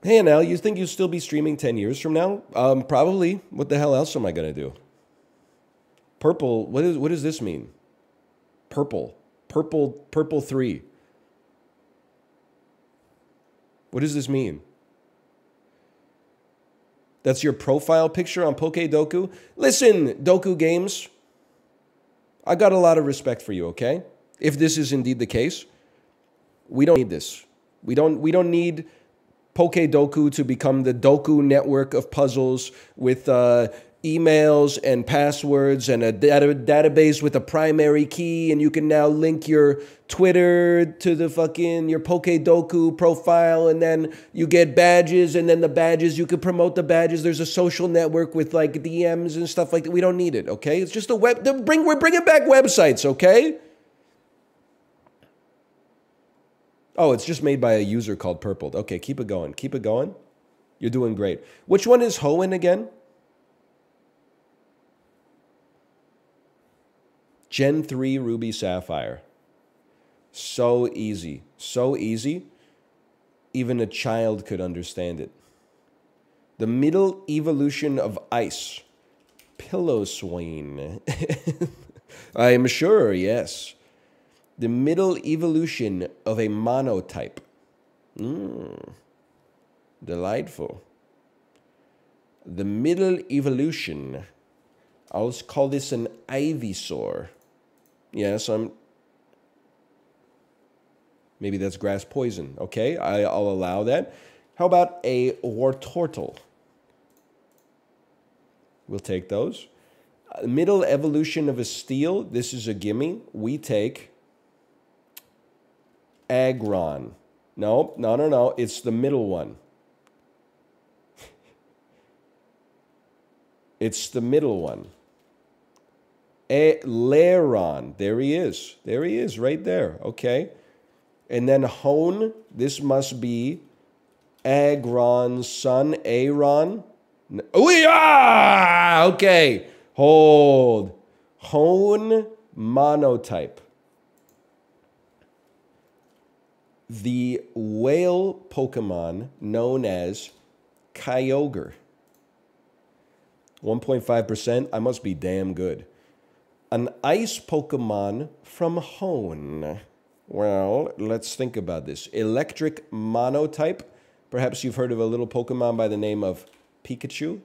Hey, Anel, you think you'll still be streaming 10 years from now? Probably. What the hell else am I going to do? Purple, what does this mean? Purple. Purple 3. What does this mean? That's your profile picture on Pokedoku? Listen, Doku Games, I got a lot of respect for you, okay? If this is indeed the case, we don't need this. We don't need Pokedoku to become the Doku network of puzzles with emails and passwords and a database with a primary key, and you can now link your Twitter to the fucking your Pokedoku profile, and then you get badges, and then the badges, you could promote the badges. There's a social network with like DMs and stuff like that. We don't need it, okay? It's just a web. We're bringing back websites, okay? Oh, it's just made by a user called Purple. Okay, keep it going. Keep it going. You're doing great. Which one is Hoenn again? Gen 3 Ruby Sapphire. So easy. So easy. Even a child could understand it. The middle evolution of ice. Pillow Swain. I am sure, yes. The middle evolution of a monotype. Delightful. The middle evolution. I'll call this an Ivysaur. Yes, maybe that's grass poison. Okay, I'll allow that. How about a Wartortle? We'll take those. Middle evolution of a steel. This is a gimme. We take Aggron. No. It's the middle one. It's the middle one. Lairon. There he is. There he is right there. Okay. And then Hoenn. This must be Aggron's son. Aron. Okay. Hold. Hoenn monotype. The whale Pokemon known as Kyogre. 1.5%. I must be damn good. An ice Pokemon from Hoenn. Well, let's think about this. Electric monotype. Perhaps you've heard of a little Pokemon by the name of Pikachu.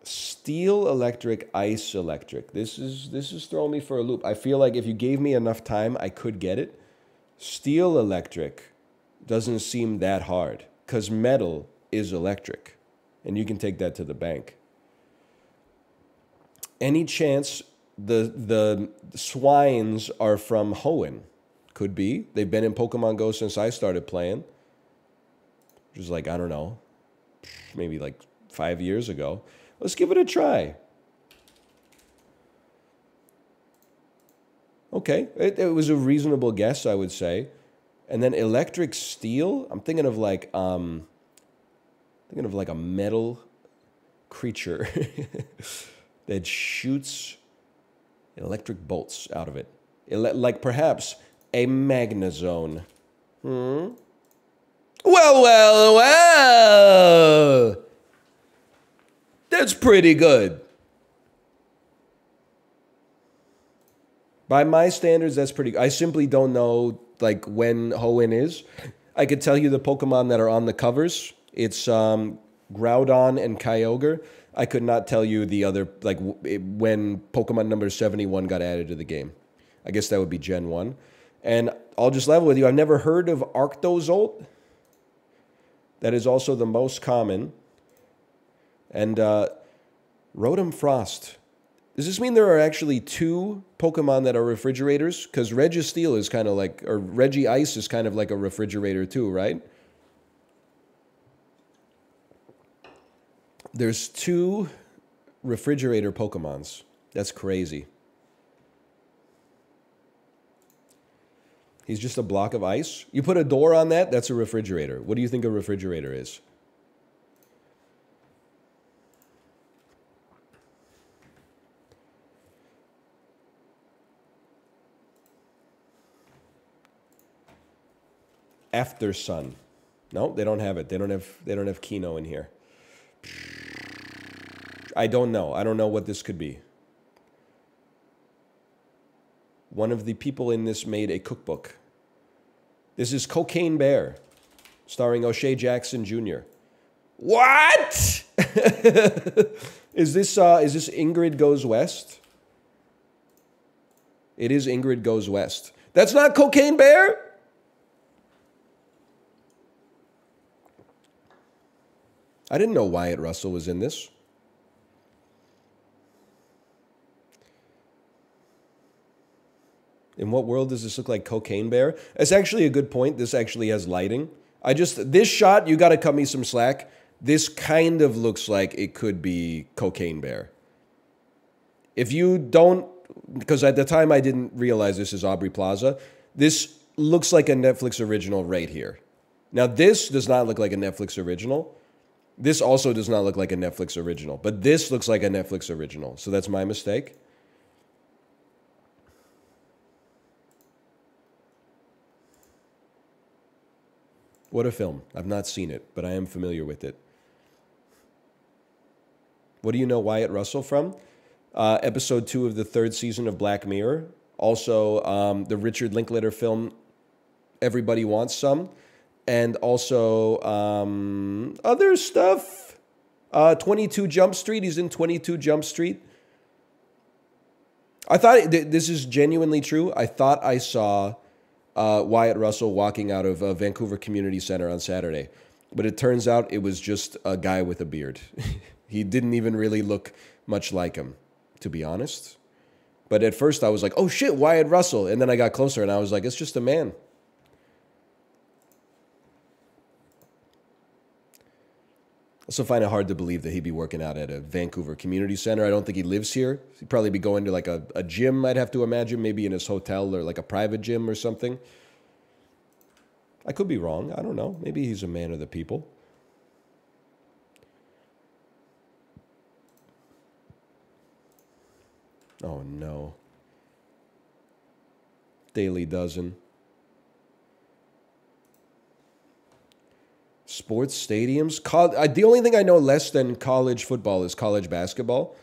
Steel electric, ice electric. This is throwing me for a loop. I feel like if you gave me enough time, I could get it. Steel electric doesn't seem that hard because metal is electric, and you can take that to the bank. Any chance the swines are from Hoenn? Could be. They've been in Pokemon Go since I started playing, which was like, I don't know, maybe like 5 years ago. Let's give it a try. Okay, it was a reasonable guess, I would say. And then electric steel. I'm thinking of like a metal creature that shoots electric bolts out of it, like perhaps a Magnezone. Well. That's pretty good. By my standards, that's pretty good. I simply don't know like when Hoenn is. I could tell you the Pokemon that are on the covers. It's Groudon and Kyogre. I could not tell you the other, like when Pokemon number 71 got added to the game. I guess that would be Gen 1. And I'll just level with you. I've never heard of Arctozolt. That is also the most common. And Rotom Frost. Does this mean there are actually 2 Pokemon that are refrigerators? Because Registeel is kind of like, or Regice is kind of like a refrigerator too, right? There's 2 refrigerator Pokemons. That's crazy. He's just a block of ice. You put a door on that, that's a refrigerator. What do you think a refrigerator is? After Sun. No, they don't have it. They don't have Kino in here. I don't know. I don't know what this could be. One of the people in this made a cookbook. This is Cocaine Bear, starring O'Shea Jackson Jr. What? Is this Ingrid Goes West? It is Ingrid Goes West. That's not Cocaine Bear? I didn't know Wyatt Russell was in this. In what world does this look like Cocaine Bear? It's actually a good point. This actually has lighting. This shot, you got to cut me some slack. This kind of looks like it could be Cocaine Bear. If you don't, because at the time I didn't realize this is Aubrey Plaza, this looks like a Netflix original right here. Now, this does not look like a Netflix original. This also does not look like a Netflix original, but this looks like a Netflix original. So that's my mistake. What a film. I've not seen it, but I am familiar with it. What do you know Wyatt Russell from? Episode 2 of the 3rd season of Black Mirror. Also, the Richard Linklater film, Everybody Wants Some. And also other stuff. 22 Jump Street. He's in 22 Jump Street. I thought, this is genuinely true. I thought I saw Wyatt Russell walking out of Vancouver Community Center on Saturday. But it turns out it was just a guy with a beard. He didn't even really look much like him, to be honest. But at first I was like, oh shit, Wyatt Russell. And then I got closer and I was like, it's just a man. Also find it hard to believe that he'd be working out at a Vancouver Community Center. I don't think he lives here. He'd probably be going to like a gym, I'd have to imagine, maybe in his hotel or like a private gym or something. I could be wrong. I don't know. Maybe he's a man of the people. Oh, no. Daily Dozen. Sports stadiums. The only thing I know less than college football is college basketball.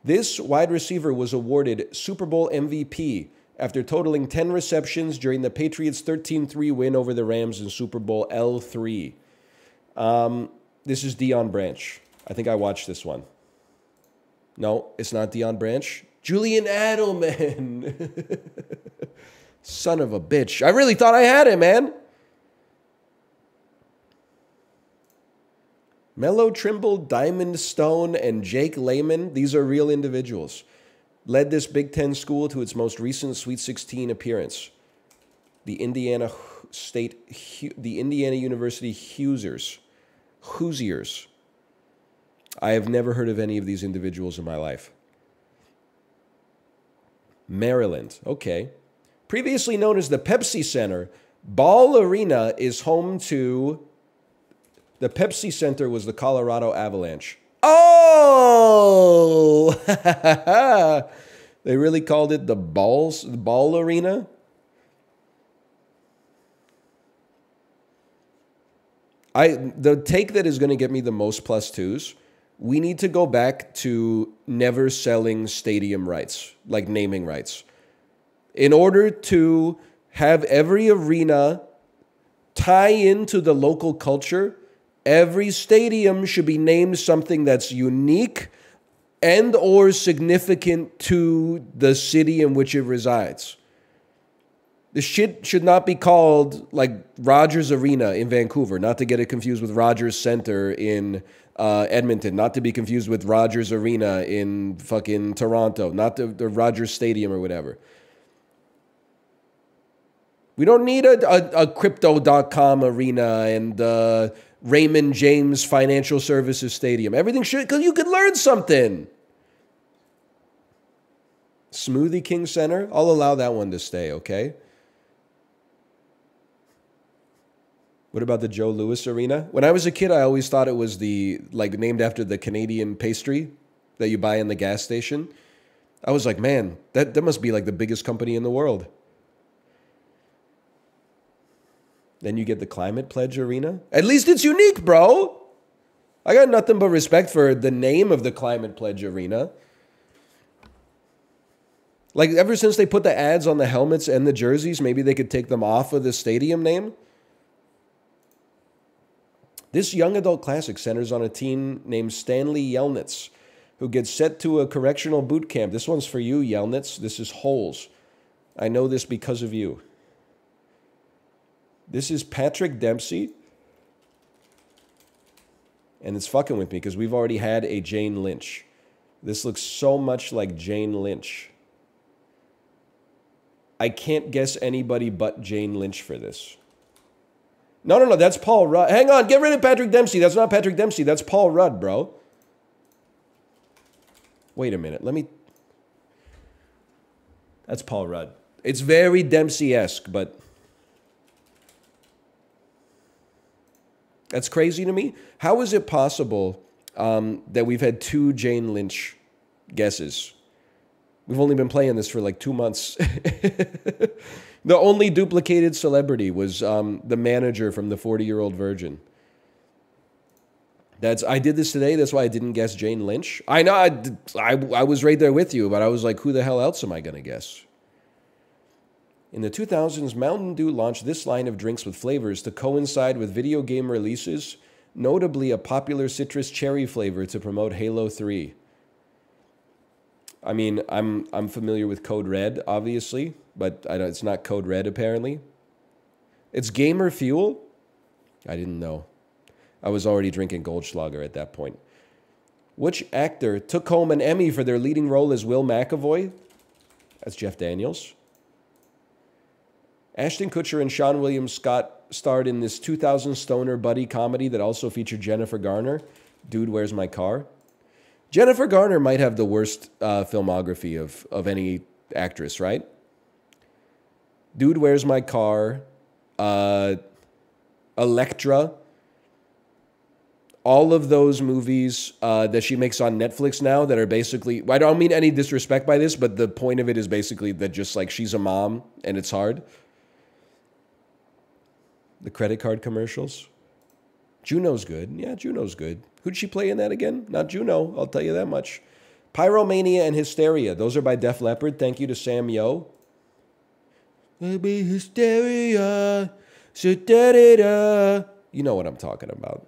This wide receiver was awarded Super Bowl MVP after totaling 10 receptions during the Patriots' 13-3 win over the Rams in Super Bowl L3. This is Deion Branch. I think I watched this one. No, it's not Deion Branch. Julian Edelman. Son of a bitch. I really thought I had him, man. Mello Trimble, Diamond Stone, and Jake Lehman, these are real individuals, led this Big Ten school to its most recent Sweet 16 appearance. The Indiana University Hoosiers. I have never heard of any of these individuals in my life. Maryland, okay. Previously known as the Pepsi Center, Ball Arena is home to... The Pepsi Center was the Colorado Avalanche. Oh! They really called it the Ball Arena? The take that is going to get me the most +2s, we need to go back to never selling stadium rights, like naming rights. In order to have every arena tie into the local culture, every stadium should be named something that's unique and or significant to the city in which it resides. The shit should not be called like Rogers Arena in Vancouver, not to get it confused with Rogers Center in Edmonton, not to be confused with Rogers Arena in fucking Toronto, not the Rogers Stadium or whatever. We don't need a Crypto.com arena and Raymond James Financial Services Stadium. Everything should, because you could learn something. Smoothie King Center, I'll allow that one to stay, okay? What about the Joe Louis Arena? When I was a kid, I always thought it was named after the Canadian pastry that you buy in the gas station. I was like, man, that must be like the biggest company in the world. Then you get the Climate Pledge Arena. At least it's unique, bro. I got nothing but respect for the name of the Climate Pledge Arena. Like, ever since they put the ads on the helmets and the jerseys, maybe they could take them off of the stadium name. This young adult classic centers on a teen named Stanley Yelnats, who gets sent to a correctional boot camp. This one's for you, Yelnats. This is Holes. I know this because of you. This is Patrick Dempsey. And it's fucking with me because we've already had a Jane Lynch. This looks so much like Jane Lynch. I can't guess anybody but Jane Lynch for this. No, that's Paul Rudd. Hang on, get rid of Patrick Dempsey. That's not Patrick Dempsey. That's Paul Rudd, bro. Wait a minute, let me... That's Paul Rudd. It's very Dempsey-esque, but... That's crazy to me. How is it possible that we've had 2 Jane Lynch guesses? We've only been playing this for like 2 months. The only duplicated celebrity was the manager from the 40-Year-Old Virgin. I did this today. That's why I didn't guess Jane Lynch. I know I was right there with you, but I was like, who the hell else am I going to guess? In the 2000s, Mountain Dew launched this line of drinks with flavors to coincide with video game releases, notably a popular citrus cherry flavor to promote Halo 3. I mean, I'm familiar with Code Red, obviously, but it's not Code Red, apparently. It's Gamer Fuel? I didn't know. I was already drinking Goldschlager at that point. Which actor took home an Emmy for their leading role as Will McAvoy? That's Jeff Daniels. Ashton Kutcher and Sean William Scott starred in this 2000 stoner buddy comedy that also featured Jennifer Garner. Dude, Where's My Car? Jennifer Garner might have the worst filmography of any actress, right? Dude, Where's My Car? Elektra. All of those movies that she makes on Netflix now that are basically... I don't mean any disrespect by this, but the point of it is basically that just like she's a mom and it's hard. The credit card commercials. Juno's good. Yeah, Juno's good. Who'd she play in that again? Not Juno, I'll tell you that much. Pyromania and Hysteria. Those are by Def Leppard. Thank you to Sam Yo. Maybe hysteria. You know what I'm talking about.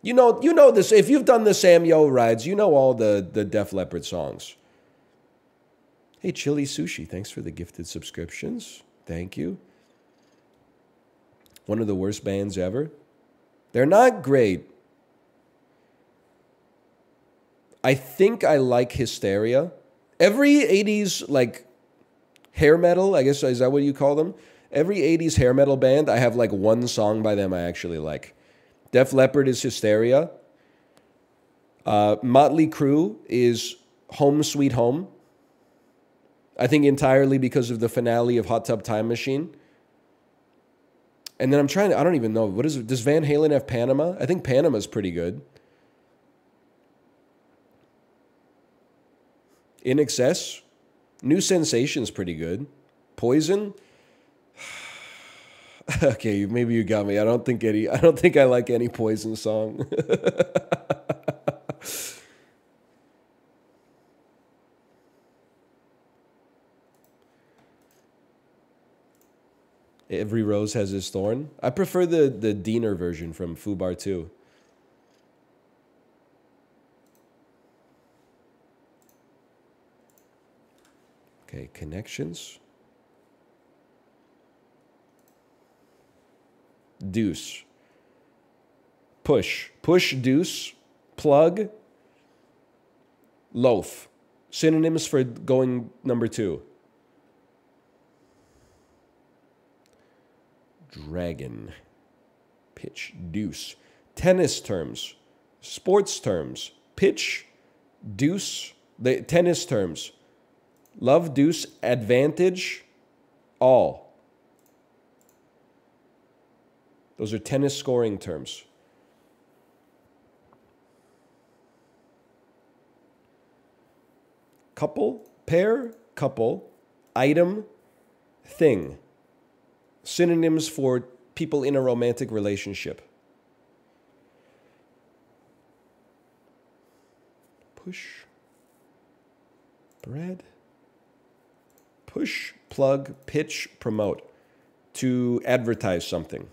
You know this. If you've done the Sam Yo rides, you know all the Def Leppard songs. Hey, Chili Sushi, thanks for the gifted subscriptions. Thank you. One of the worst bands ever. They're not great. I think I like Hysteria. Every 80s, like, hair metal, I guess, is that what you call them? Every 80s hair metal band, I have, like, one song by them I actually like. Def Leppard is Hysteria. Motley Crue is Home Sweet Home. I think entirely because of the finale of Hot Tub Time Machine. And then I don't even know, what is it? Does Van Halen have Panama? I think Panama's pretty good. In Excess. New Sensation's pretty good. Poison. Okay, maybe you got me. I don't think I like any Poison song. Every Rose Has Its Thorn. I prefer the Diener version from Fubar 2. Okay, Connections. Deuce. Push. Push, deuce. Plug. Loaf. Synonyms for going number 2. Dragon. Pitch. Deuce. Tennis terms. Sports terms. Pitch. Deuce. The tennis terms. Love, deuce, advantage, all. Those are tennis scoring terms. Couple, pair, couple, item, thing. Synonyms for people in a romantic relationship. Push. Bread. Push, plug, pitch, promote. To advertise something.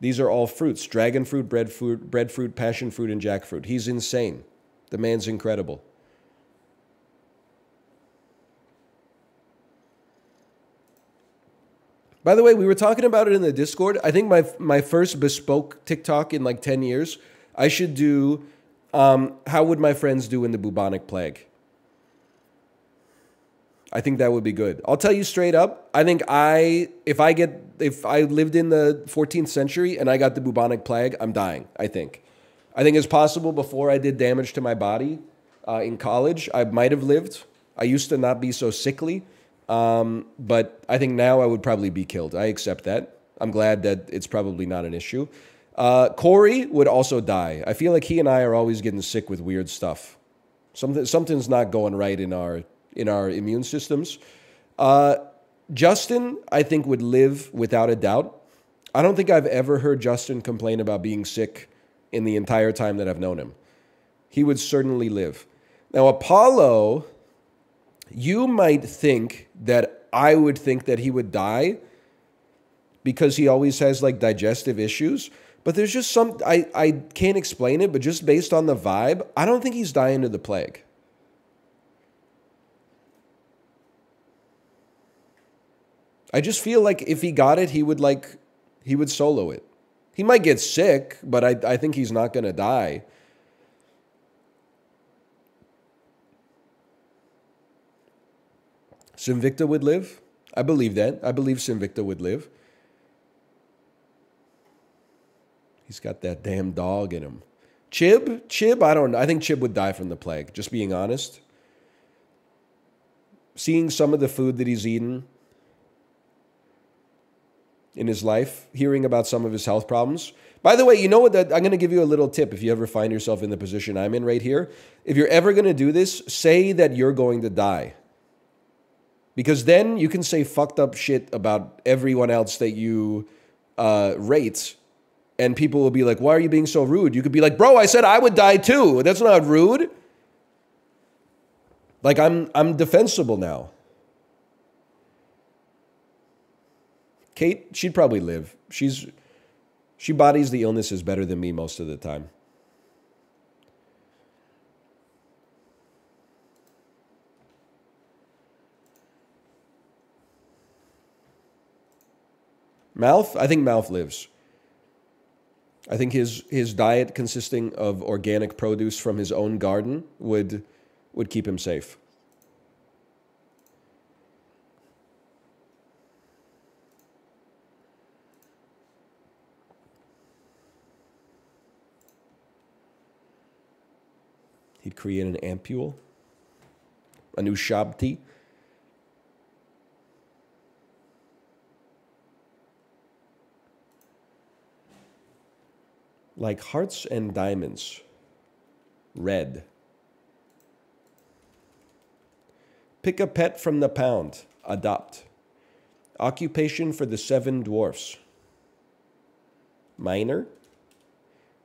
These are all fruits. Dragon fruit, breadfruit, passion fruit, and jackfruit. He's insane. The man's incredible. By the way, we were talking about it in the Discord. I think my first bespoke TikTok in like 10 years, I should do, how would my friends do in the bubonic plague? I think that would be good. I'll tell you straight up. I think if I lived in the 14th century and I got the bubonic plague, I'm dying. I think it's possible before I did damage to my body in college, I might have lived. I used to not be so sickly, but I think now I would probably be killed. I accept that. I'm glad that it's probably not an issue. Corey would also die. I feel like he and I are always getting sick with weird stuff. Something's not going right in our immune systems. Justin, I think, would live without a doubt. I don't think I've ever heard Justin complain about being sick in the entire time that I've known him. He would certainly live. Now, Apollo, you might think that I would think that he would die because he always has like digestive issues. But there's just I can't explain it, but just based on the vibe, I don't think he's dying to the plague. I just feel like if he got it, he would solo it. He might get sick, but I think he's not going to die. Sinvicta would live. I believe that. I believe Sinvicta would live. He's got that damn dog in him. Chib, I don't know. I think Chib would die from the plague, just being honest. Seeing some of the food that he's eaten in his life, hearing about some of his health problems. By the way, you know what? I'm going to give you a little tip if you ever find yourself in the position I'm in right here. If you're ever going to do this, say that you're going to die. Because then you can say fucked up shit about everyone else that you rate, and people will be like, why are you being so rude? You could be like, bro, I said I would die too. That's not rude. Like, I'm defensible now. Kate, she'd probably live. She bodies the illnesses better than me most of the time. Mouth? I think Mouth lives. I think his diet consisting of organic produce from his own garden would keep him safe. He'd create an ampule, a new shabti. Like hearts and diamonds. Red. Pick a pet from the pound. Adopt. Occupation for the 7 dwarfs. Miner.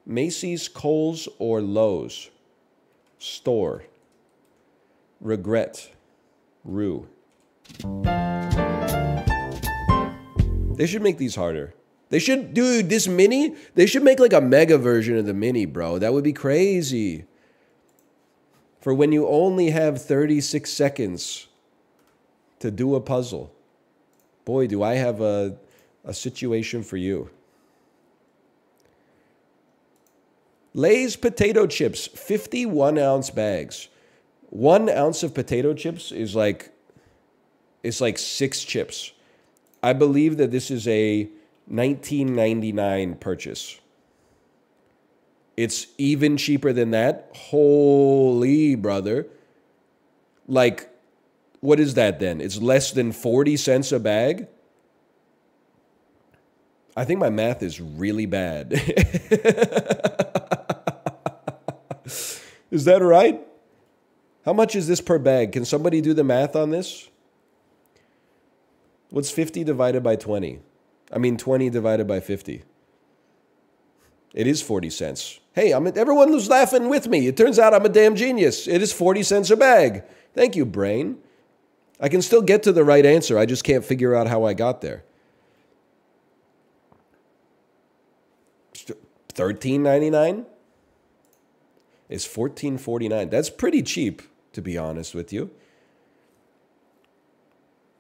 Macy's, Kohl's, or Lowe's. Store. Regret. Rue. They should make these harder. They should, dude, this mini, they should make like a mega version of the mini, bro. That would be crazy. For when you only have 36 seconds to do a puzzle. Boy, do I have a situation for you. Lay's potato chips, 51-ounce bags. 1 ounce of potato chips is like, it's like 6 chips. I believe that this is a $19.99 purchase. It's even cheaper than that. Holy brother. Like, what is that then? It's less than 40 cents a bag? I think my math is really bad. Is that right? How much is this per bag? Can somebody do the math on this? What's 50 divided by 20? I mean, 20 divided by 50. It is 40 cents. Hey, everyone was laughing with me. It turns out I'm a damn genius. It is 40 cents a bag. Thank you, brain. I can still get to the right answer. I just can't figure out how I got there. $13.99 is $14.49. That's pretty cheap, to be honest with you.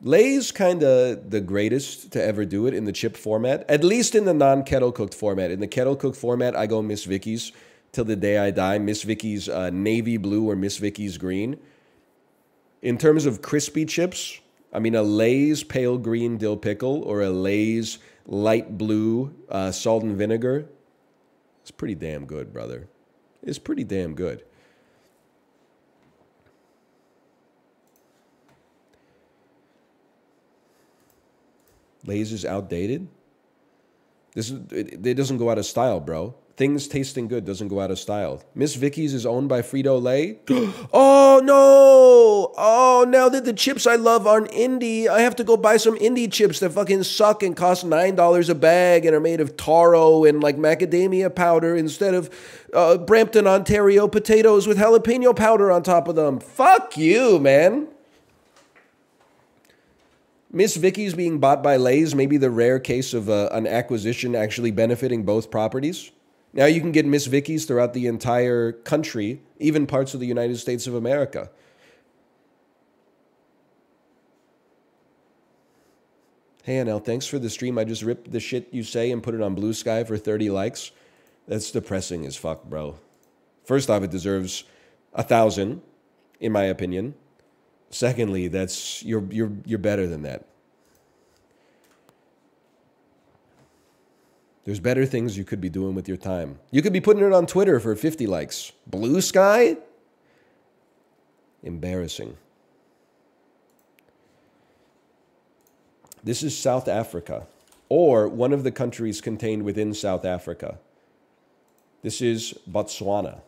Lay's kind of the greatest to ever do it in the chip format, at least in the non-kettle cooked format. In the kettle cooked format, I go Miss Vicky's till the day I die. Miss Vicky's navy blue or Miss Vicky's green. In terms of crispy chips, I mean a Lay's pale green dill pickle or a Lay's light blue salt and vinegar. It's pretty damn good, brother. It's pretty damn good. Lay's is outdated. It doesn't go out of style, bro. Things tasting good doesn't go out of style. Miss Vicky's is owned by Frito-Lay. Oh, no. Oh, now that the chips I love aren't indie, I have to go buy some indie chips that fucking suck and cost $9 a bag and are made of taro and like macadamia powder instead of Brampton, Ontario potatoes with jalapeno powder on top of them. Fuck you, man. Miss Vicky's being bought by Lay's may be the rare case of an acquisition actually benefiting both properties. Now you can get Miss Vicky's throughout the entire country, even parts of the United States of America. Hey, Anel, thanks for the stream. I just ripped the shit you say and put it on Blue Sky for 30 likes. That's depressing as fuck, bro. First off, it deserves 1,000, in my opinion. Secondly, that's you're better than that. There's better things you could be doing with your time. You could be putting it on Twitter for 50 likes. Blue Sky? Embarrassing. This is South Africa, or one of the countries contained within South Africa. This is Botswana.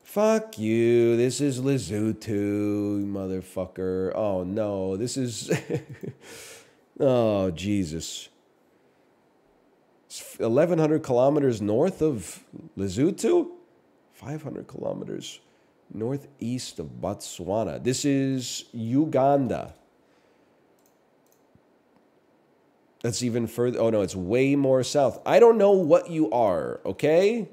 Fuck you. This is Lesotho, motherfucker. Oh, no. This is... oh, Jesus. It's 1,100 kilometers north of Lesotho? 500 kilometers northeast of Botswana. This is Uganda. That's even further. Oh, no, it's way more south. I don't know what you are, okay?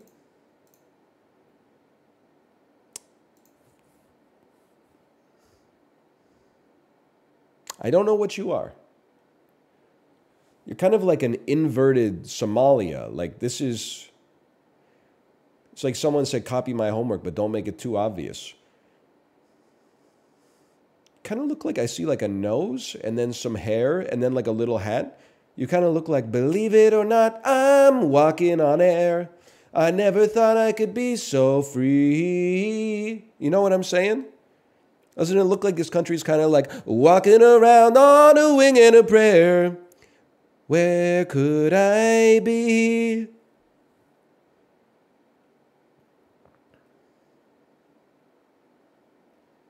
I don't know what you are. You're kind of like an inverted Somalia. Like this is... It's like someone said, copy my homework, but don't make it too obvious. Kind of look like I see like a nose and then some hair and then like a little hat. You kind of look like, believe it or not, I'm walking on air. I never thought I could be so free. You know what I'm saying? Doesn't it look like this country's kind of like walking around on a wing and a prayer? Where could I be?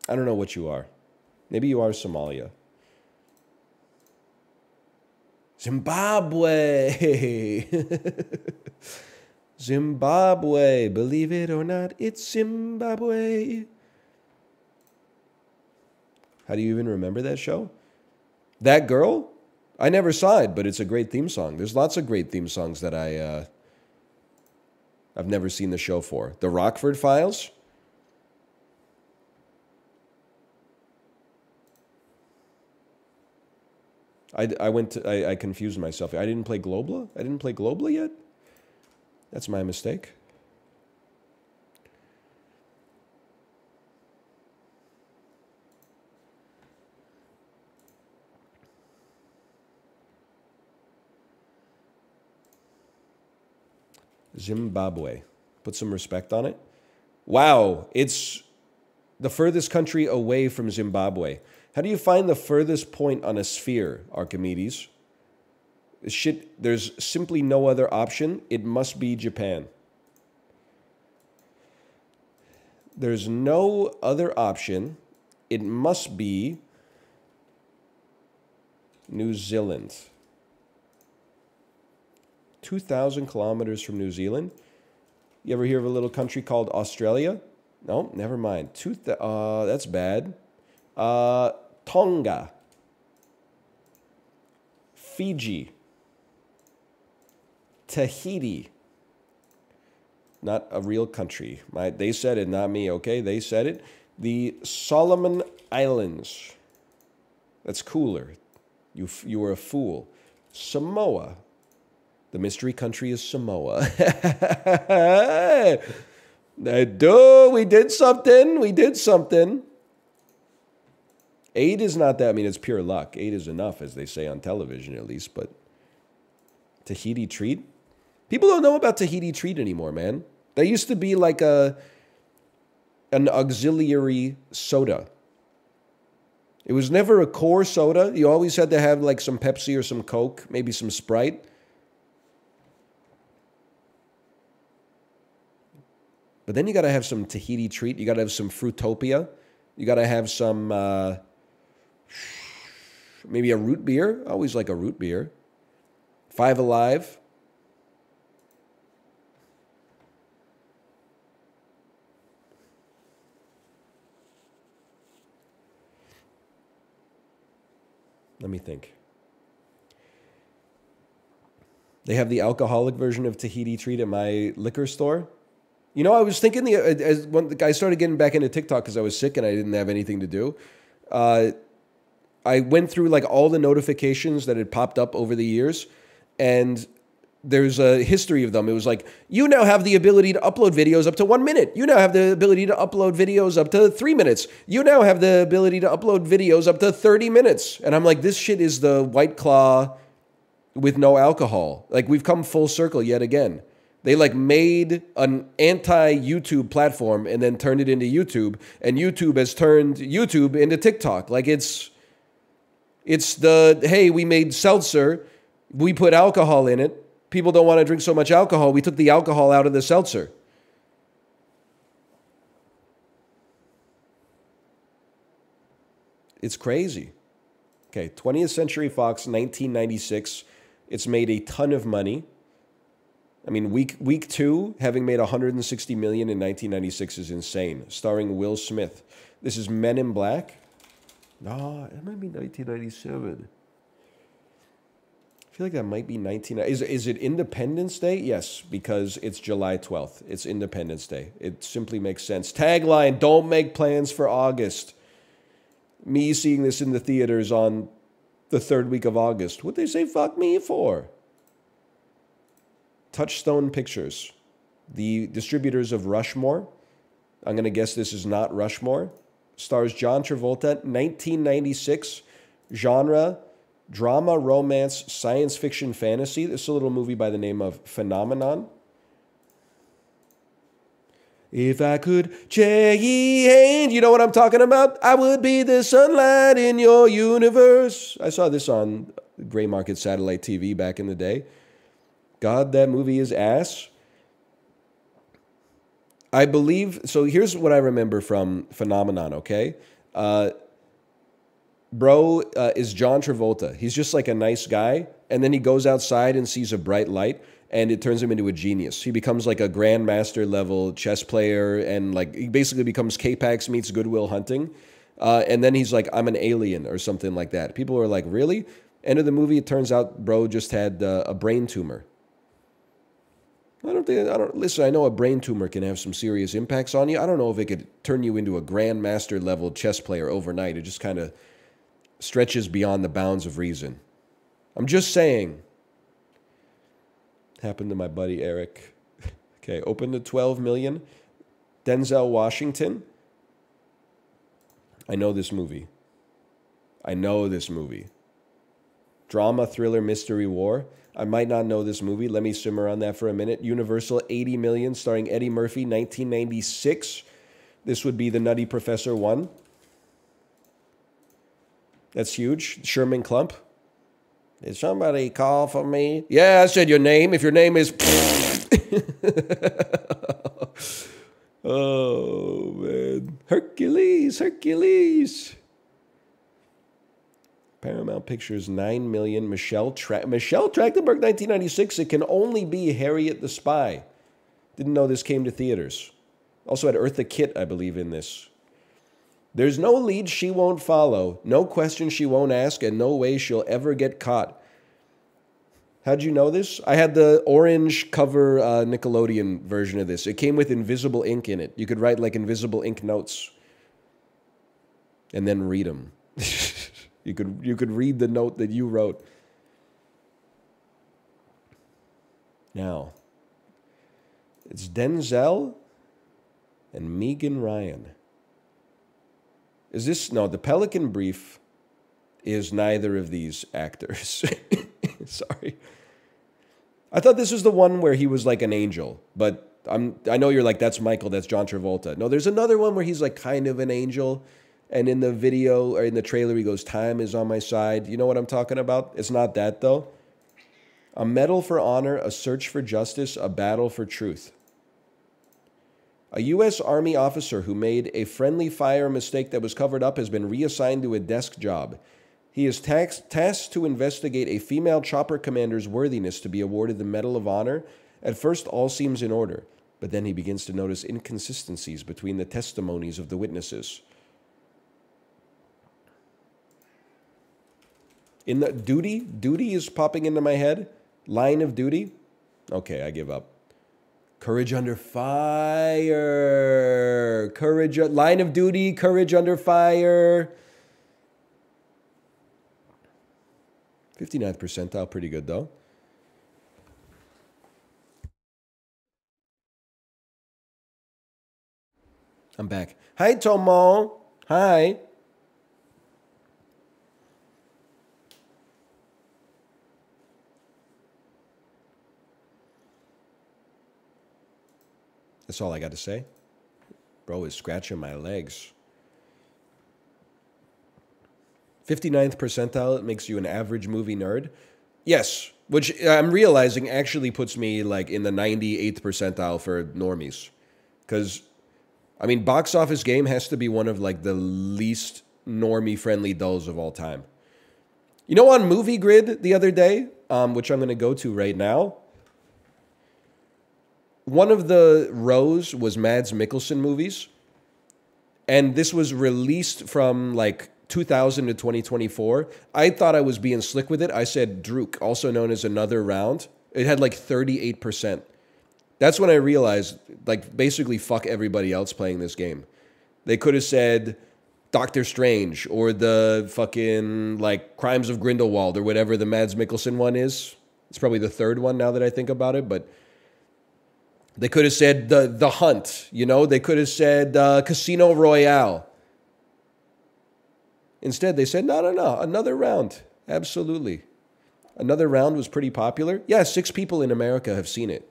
I don't know what you are. Maybe you are Somalia. Zimbabwe. Zimbabwe. Believe it or not, it's Zimbabwe. How do you even remember that show? That Girl? I never saw it, but it's a great theme song. There's lots of great theme songs that I've never seen the show for. The Rockford Files? I confused myself. I didn't play Globla? I didn't play Globla yet? That's my mistake. Zimbabwe. Put some respect on it. Wow, it's the furthest country away from Zimbabwe. How do you find the furthest point on a sphere, Archimedes? Shit, there's simply no other option. It must be Japan. There's no other option. It must be New Zealand. 2,000 kilometers from New Zealand. You ever hear of a little country called Australia? No, never mind. That's bad. Tonga. Fiji. Tahiti. Not a real country. They said it, not me, okay? They said it. The Solomon Islands. That's cooler. You were a fool. Samoa. The mystery country is Samoa. We did something. We did something. 8 is not that. I mean, it's pure luck. 8 is enough, as they say on television, at least. But Tahiti treat? People don't know about Tahiti treat anymore, man. That used to be like an auxiliary soda. It was never a core soda. You always had to have like some Pepsi or some Coke, maybe some Sprite. But then you got to have some Tahiti treat. You got to have some Fruitopia. You got to have some, maybe a root beer. I always like a root beer. Five Alive. Let me think. They have the alcoholic version of Tahiti treat at my liquor store. You know, I was thinking when I started getting back into TikTok because I was sick and I didn't have anything to do. I went through like all the notifications that had popped up over the years, and there's a history of them. It was like, you now have the ability to upload videos up to 1 minute. You now have the ability to upload videos up to 3 minutes. You now have the ability to upload videos up to 30 minutes. And I'm like, this shit is the White Claw with no alcohol. Like, we've come full circle yet again. They like made an anti-YouTube platform and then turned it into YouTube. And YouTube has turned YouTube into TikTok. Like it's the, hey, we made seltzer. We put alcohol in it. People don't want to drink so much alcohol. We took the alcohol out of the seltzer. It's crazy. Okay, 20th Century Fox, 1996. It's made a ton of money. I mean, week 2, having made $160 million in 1996 is insane. Starring Will Smith. This is Men in Black. No, it might be 1997. I feel like that might be 19. Is it Independence Day? Yes, because it's July 12th. It's Independence Day. It simply makes sense. Tagline, don't make plans for August. Me seeing this in the theaters on the 3rd week of August. What'd they say fuck me for? Touchstone Pictures, the distributors of Rushmore. I'm going to guess this is not Rushmore. Stars John Travolta, 1996. Genre, drama, romance, science fiction, fantasy. This is a little movie by the name of Phenomenon. If I could change, you know what I'm talking about? I would be the sunlight in your universe. I saw this on Gray Market Satellite TV back in the day. God, that movie is ass. I believe, so here's what I remember from Phenomenon, okay? Bro is John Travolta. He's just like a nice guy, and then he goes outside and sees a bright light, and it turns him into a genius. He becomes like a grandmaster level chess player, and like he basically becomes K-Pax meets Goodwill Hunting. And then he's like, I'm an alien or something like that. People are like, really? End of the movie, it turns out bro just had a brain tumor. Listen, I know a brain tumor can have some serious impacts on you. I don't know if it could turn you into a grandmaster level chess player overnight. It just kind of stretches beyond the bounds of reason. I'm just saying. Happened to my buddy Eric. Okay, open to 12 million. Denzel Washington. I know this movie. Drama, thriller, mystery, war. I might not know this movie. Let me simmer on that for a minute. Universal, 80 million, starring Eddie Murphy, 1996. This would be The Nutty Professor 1. That's huge. Sherman Klump. Did somebody call for me? Yeah, I said your name. If your name is... Oh, man. Hercules. Paramount Pictures, 9 million. Michelle Trachtenberg, 1996. It can only be Harriet the Spy. Didn't know this came to theaters. Also had Eartha Kitt, I believe, in this. There's no lead she won't follow, no question she won't ask, and no way she'll ever get caught. How'd you know this? I had the orange cover Nickelodeon version of this. It came with invisible ink in it. You could write like invisible ink notes and then read them. You could read the note that you wrote. Now, it's Denzel and Megan Ryan. Is this... No, The Pelican Brief is neither of these actors. Sorry. I thought this was the one where he was like an angel, but I know you're like, that's Michael, that's John Travolta. No, there's another one where he's like kind of an angel, and in the video, or in the trailer, he goes, time is on my side. You know what I'm talking about? It's not that, though. A medal for honor, a search for justice, a battle for truth. A U.S. Army officer who made a friendly fire mistake that was covered up has been reassigned to a desk job. He is tasked to investigate a female chopper commander's worthiness to be awarded the Medal of Honor. At first, all seems in order, but then he begins to notice inconsistencies between the testimonies of the witnesses. In the duty is popping into my head. Line of duty. Okay, I give up. Courage under fire. Line of duty. Courage under fire. 59th percentile, pretty good though. I'm back. Hi, Tomo. Hi. That's all I got to say. Bro is scratching my legs. 59th percentile, it makes you an average movie nerd. Yes, which I'm realizing actually puts me like in the 98th percentile for normies. Because, I mean, Box Office Game has to be one of like the least normie-friendly dulls of all time. You know, on Movie Grid the other day, which I'm going to go to right now, one of the rows was Mads Mikkelsen movies. And this was released from like 2000 to 2024. I thought I was being slick with it. I said Druk, also known as Another Round. It had like 38%. That's when I realized, like, basically fuck everybody else playing this game. They could have said Doctor Strange or the fucking, like, Crimes of Grindelwald or whatever the Mads Mikkelsen one is. It's probably the third one now that I think about it, but they could have said the Hunt, you know? They could have said Casino Royale. Instead, they said, no, Another Round. Absolutely. Another Round was pretty popular. Yeah, 6 people in America have seen it.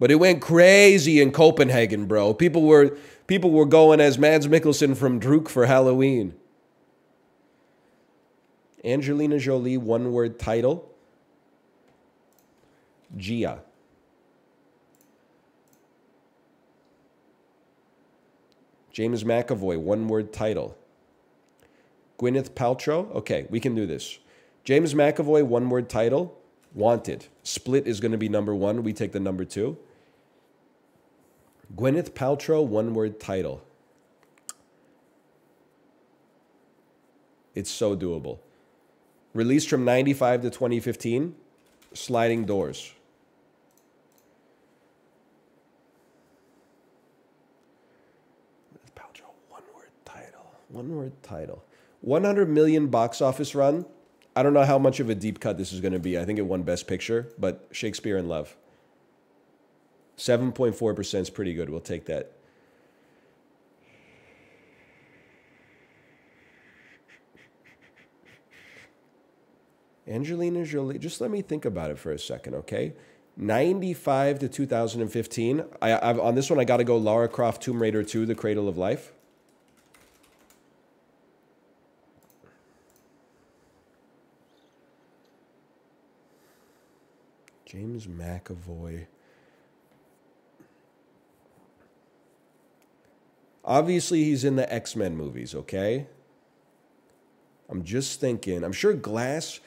But it went crazy in Copenhagen, bro. People were going as Mads Mikkelsen from Druk for Halloween. Angelina Jolie, one-word title. Gia. James McAvoy, one-word title. Gwyneth Paltrow. Okay, we can do this. James McAvoy, one-word title. Wanted. Split is going to be number 1. We take the number 2. Gwyneth Paltrow, one-word title. It's so doable. Released from 95 to 2015. Sliding Doors. Gwyneth Paltrow, one-word title. One-word title. 100 million box office run. I don't know how much of a deep cut this is going to be. I think it won Best Picture, but Shakespeare in Love. 7.4% is pretty good. We'll take that. Angelina Jolie. Just let me think about it for a second, okay? 95 to 2015. On this one, I got to go Lara Croft Tomb Raider 2, The Cradle of Life. James McAvoy. Obviously, he's in the X-Men movies, okay? I'm just thinking. I'm sure Glass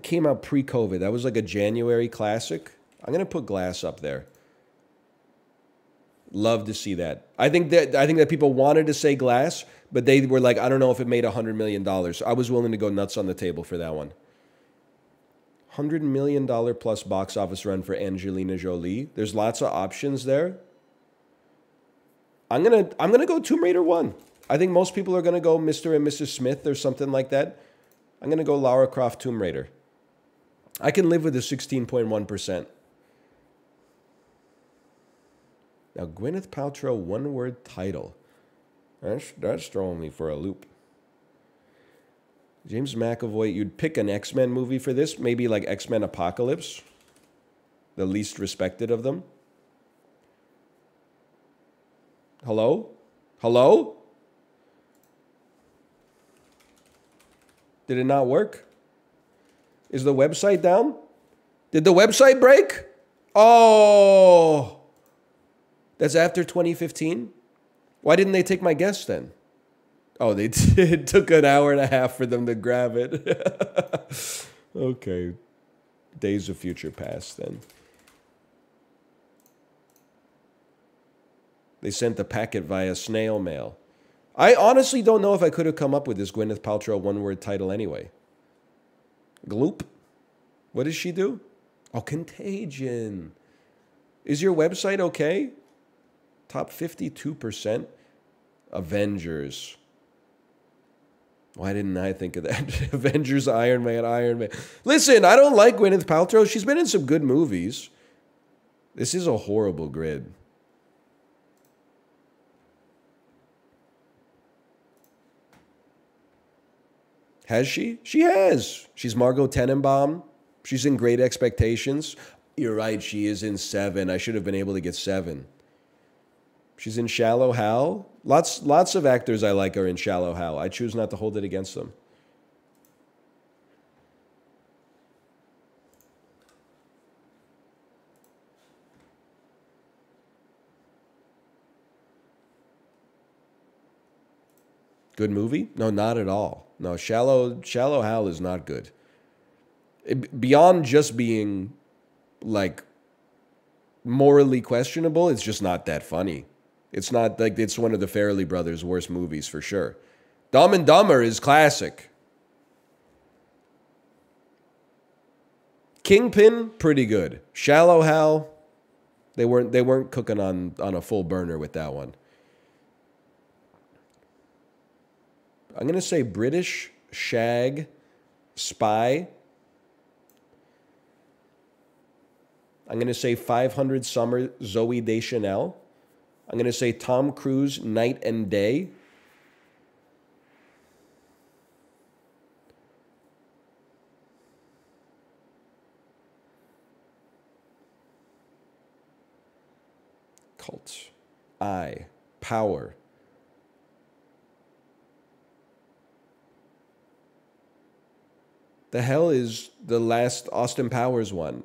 came out pre-COVID. That was like a January classic. I'm going to put Glass up there. Love to see that. I think that people wanted to say Glass, but they were like, I don't know if it made $100 million. I was willing to go nuts on the table for that one. $100 million plus box office run for Angelina Jolie. There's lots of options there. I'm gonna go Tomb Raider 1. I think most people are gonna go Mr. and Mrs. Smith or something like that. I'm gonna go Lara Croft Tomb Raider. I can live with a 16.1%. Now Gwyneth Paltrow one-word title. That's throwing me for a loop. James McAvoy, you'd pick an X-Men movie for this, maybe like X-Men Apocalypse, the least respected of them. Hello? Hello? Did it not work? Is the website down? Did the website break? Oh, that's after 2015? Why didn't they take my guess then? Oh, they did. It took an hour and a half for them to grab it. Okay. Days of future past then. They sent the packet via snail mail. I honestly don't know if I could have come up with this Gwyneth Paltrow one-word title anyway. Gloop? What does she do? Oh, Contagion. Is your website okay? Top 52%. Avengers. Why didn't I think of that? Avengers, Iron Man. Listen, I don't like Gwyneth Paltrow. She's been in some good movies. This is a horrible grid. Has she? She has. She's Margot Tenenbaum. She's in Great Expectations. You're right, she is in 7. I should have been able to get 7. She's in Shallow Hal. Lots of actors I like are in Shallow Hal. I choose not to hold it against them. Good movie? No, not at all. No, Shallow Hal is not good. Beyond just being, like, morally questionable, it's just not that funny. It's not like it's one of the Farrelly brothers' worst movies for sure. Dumb and Dumber is classic. Kingpin, pretty good. Shallow Hal, they weren't cooking on a full burner with that one. I'm going to say British Shag Spy. I'm going to say 500 Summer Zooey Deschanel. I'm going to say Tom Cruise Night and Day. Cult. Power. The hell is the last Austin Powers one?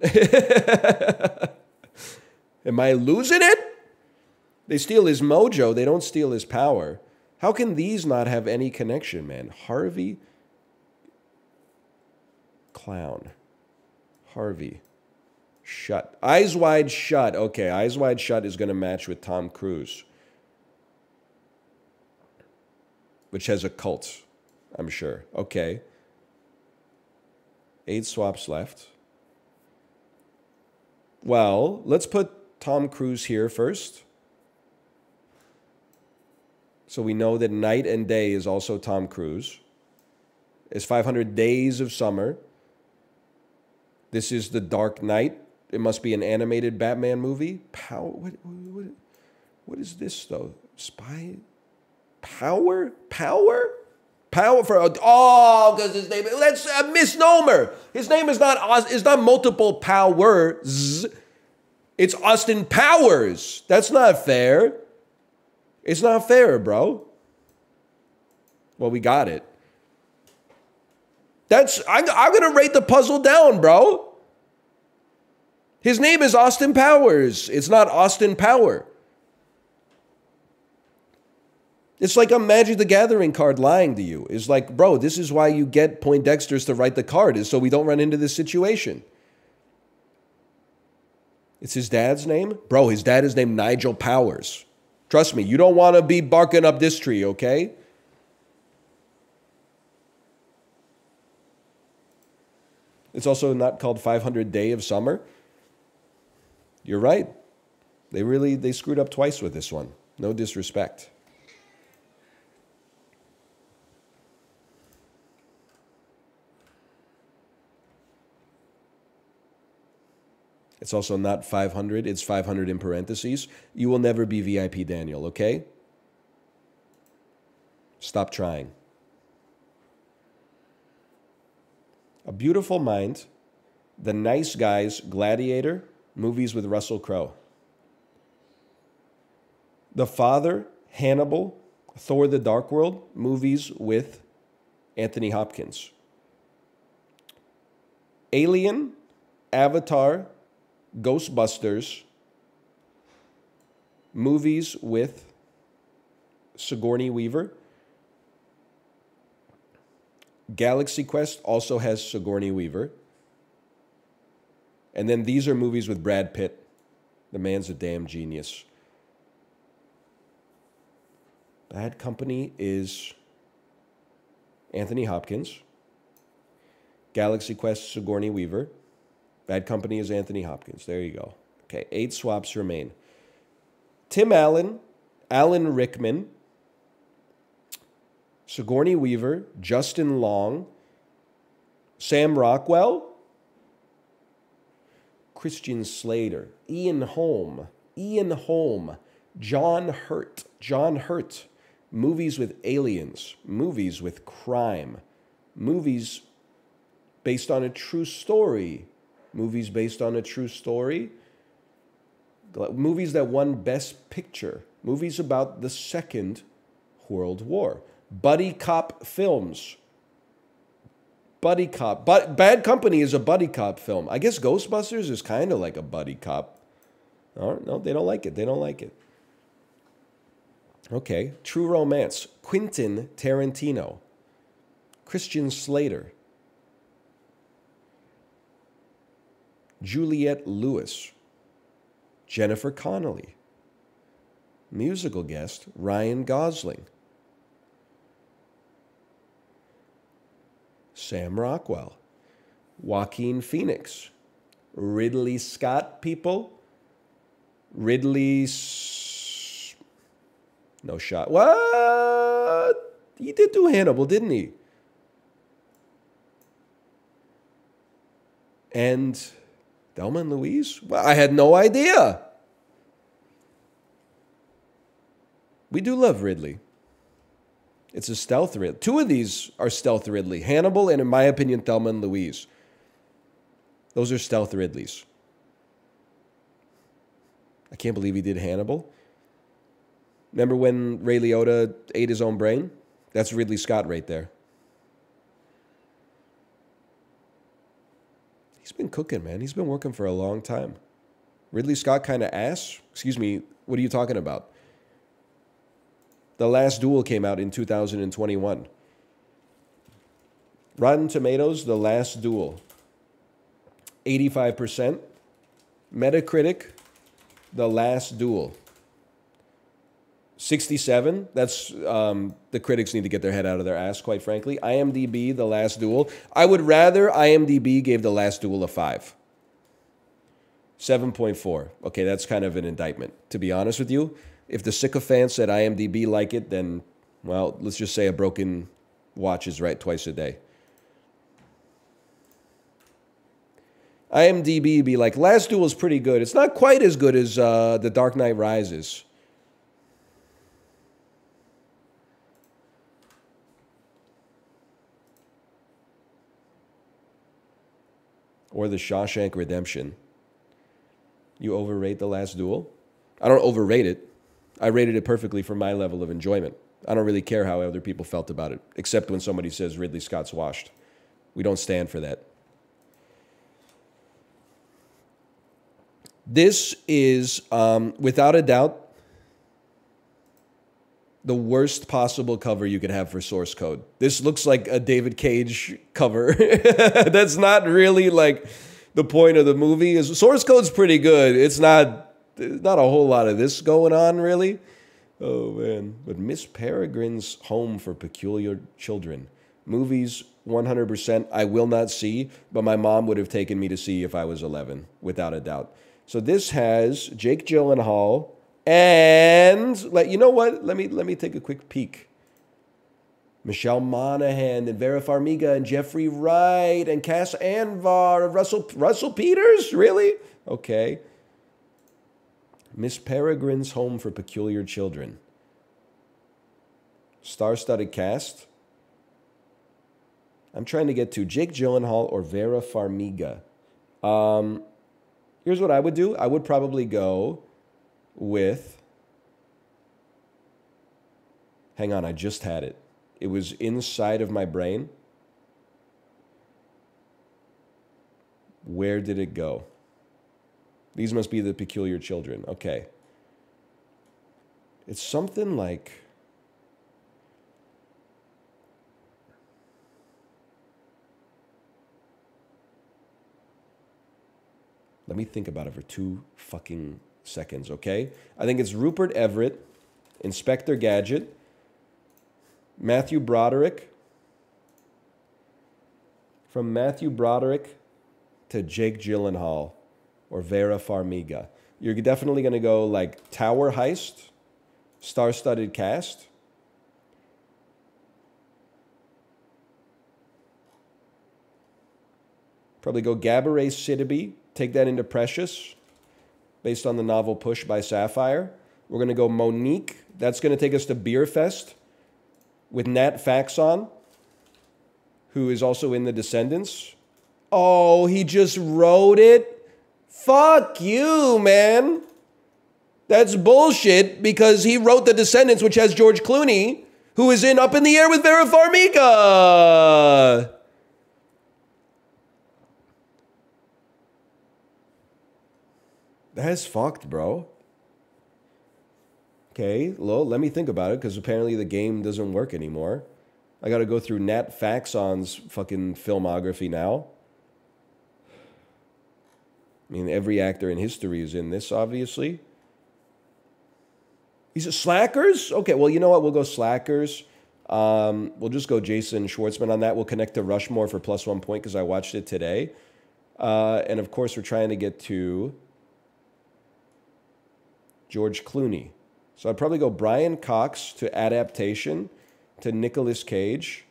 Am I losing it? They steal his mojo. They don't steal his power. How can these not have any connection, man? Harvey. Clown. Harvey. Shut. Eyes Wide Shut. Okay, Eyes Wide Shut is going to match with Tom Cruise. Which has a cult, I'm sure. Okay. 8 swaps left. Well, let's put Tom Cruise here first. So we know that Night and Day is also Tom Cruise. It's 500 Days of Summer. This is The Dark Knight. It must be an animated Batman movie. What is this, though? Spy? Power? Power for because his name, that's a misnomer. His name is not multiple powers. It's Austin Powers. That's not fair. It's not fair, bro. Well, we got it. I'm gonna rate the puzzle down, bro. His name is Austin Powers. It's not Austin Power. It's like a Magic the Gathering card lying to you. It's like, bro, this is why you get Poindexters to write the card, is so we don't run into this situation. It's his dad's name? Bro, his dad is named Nigel Powers. Trust me, you don't want to be barking up this tree, okay? It's also not called 500 Day of Summer. You're right. They screwed up twice with this one. No disrespect. It's also not 500. It's 500 in parentheses. You will never be VIP Daniel, okay? Stop trying. A Beautiful Mind, The Nice Guys, Gladiator, movies with Russell Crowe. The Father, Hannibal, Thor the Dark World, movies with Anthony Hopkins. Alien, Avatar, Ghostbusters, movies with Sigourney Weaver. Galaxy Quest also has Sigourney Weaver. And then these are movies with Brad Pitt. The man's a damn genius. Bad Company is Anthony Hopkins. Galaxy Quest, Sigourney Weaver. Bad Company is Anthony Hopkins. There you go. Okay, 8 swaps remain. Tim Allen, Alan Rickman, Sigourney Weaver, Justin Long, Sam Rockwell, Christian Slater, Ian Holm, John Hurt, movies with aliens, movies with crime, movies based on a true story, movies based on a true story, movies that won Best Picture, movies about the Second World War, buddy cop films. Buddy cop. Bad Company is a buddy cop film. I guess Ghostbusters is kind of like a buddy cop. Oh, no, they don't like it. They don't like it. Okay. True Romance. Quentin Tarantino. Christian Slater. Juliette Lewis. Jennifer Connelly. Musical guest, Ryan Gosling. Sam Rockwell. Joaquin Phoenix. Ridley Scott, people. No shot. What? He did do Hannibal, didn't he? And Thelma and Louise? Well, I had no idea. We do love Ridley. It's a stealth Ridley. 2 of these are stealth Ridley. Hannibal and, in my opinion, Thelma and Louise. Those are stealth Ridleys. I can't believe he did Hannibal. Remember when Ray Liotta ate his own brain? That's Ridley Scott right there. He's been cooking, man. He's been working for a long time. Ridley Scott kind of ass? Excuse me, what are you talking about? The Last Duel came out in 2021. Rotten Tomatoes, The Last Duel, 85%. Metacritic, The Last Duel, 67. That's the critics need to get their head out of their ass, quite frankly. IMDb, The Last Duel. I would rather IMDb gave The Last Duel a 5. 7.4. Okay, that's kind of an indictment, to be honest with you. If the sycophants at IMDb like it, then, well, let's just say a broken watch is right twice a day. IMDb be like, Last Duel is pretty good. It's not quite as good as The Dark Knight Rises. Or The Shawshank Redemption. You overrate The Last Duel? I don't overrate it. I rated it perfectly for my level of enjoyment. I don't really care how other people felt about it, except when somebody says Ridley Scott's washed. We don't stand for that. This is, without a doubt, The worst possible cover you could have for source code. This looks like a David Cage cover. That's not really like the point of the movie. Is source code's pretty good. It's not a whole lot of this going on, really. Oh, man. But Miss Peregrine's Home for Peculiar Children. Movies, 100%, I will not see, but my mom would have taken me to see if I was 11, without a doubt. So this has Jake Gyllenhaal and, you know what? Let me take a quick peek. Michelle Monaghan and Vera Farmiga and Jeffrey Wright and Cass Anvar and Russell Peters? Really? Okay. Miss Peregrine's Home for Peculiar Children. Star-studded cast. I'm trying to get to Jake Gyllenhaal or Vera Farmiga. Here's what I would do. I would probably go with... Hang on, I just had it. It was inside of my brain. Where did it go? These must be the peculiar children. Okay. It's something like... Let me think about it for 2 fucking seconds, okay? I think it's Rupert Everett, Inspector Gadget, Matthew Broderick. From Matthew Broderick to Jake Gyllenhaal or Vera Farmiga. You're definitely going to go like Tower Heist, star-studded cast. Probably go Gabourey Sidibe, take that into Precious, based on the novel Push by Sapphire. We're going to go Monique. That's going to take us to Beer Fest with Nat Faxon, who is also in The Descendants. Oh, he just wrote it? Fuck you, man. That's bullshit because he wrote The Descendants, which has George Clooney, who is in Up in the Air with Vera Farmiga. That's fucked, bro. Okay, well, let me think about it because apparently the game doesn't work anymore. I got to go through Nat Faxon's fucking filmography now. I mean, every actor in history is in this, obviously. He's a Slackers? Okay, well, you know what? We'll go Slackers. We'll just go Jason Schwartzman on that. We'll connect to Rushmore for +1 point because I watched it today. And, of course, we're trying to get to George Clooney. So I'd probably go Brian Cox to Adaptation, to Nicolas Cage,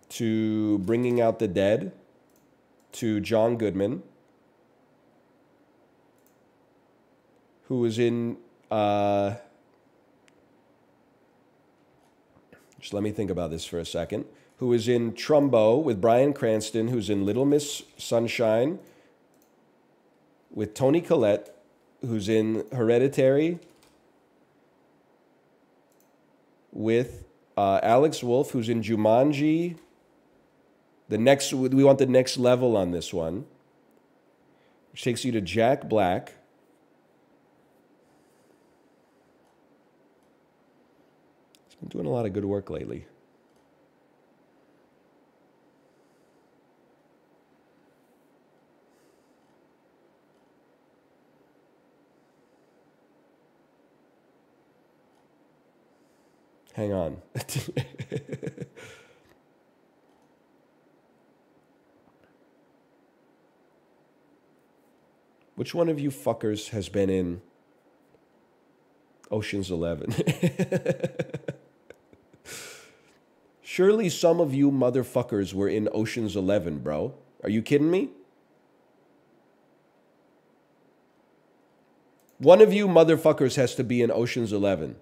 to Bringing Out the Dead, to John Goodman, who was in... just let me think about this for a second. Who was in Trumbo with Bryan Cranston, who's in Little Miss Sunshine, with Toni Collette, who's in Hereditary, with Alex Wolff, who's in Jumanji. We want the next level on this one, which takes you to Jack Black. He's been doing a lot of good work lately. Hang on. Which one of you fuckers has been in Ocean's 11? Surely some of you motherfuckers were in Ocean's 11, bro. Are you kidding me? One of you motherfuckers has to be in Ocean's 11.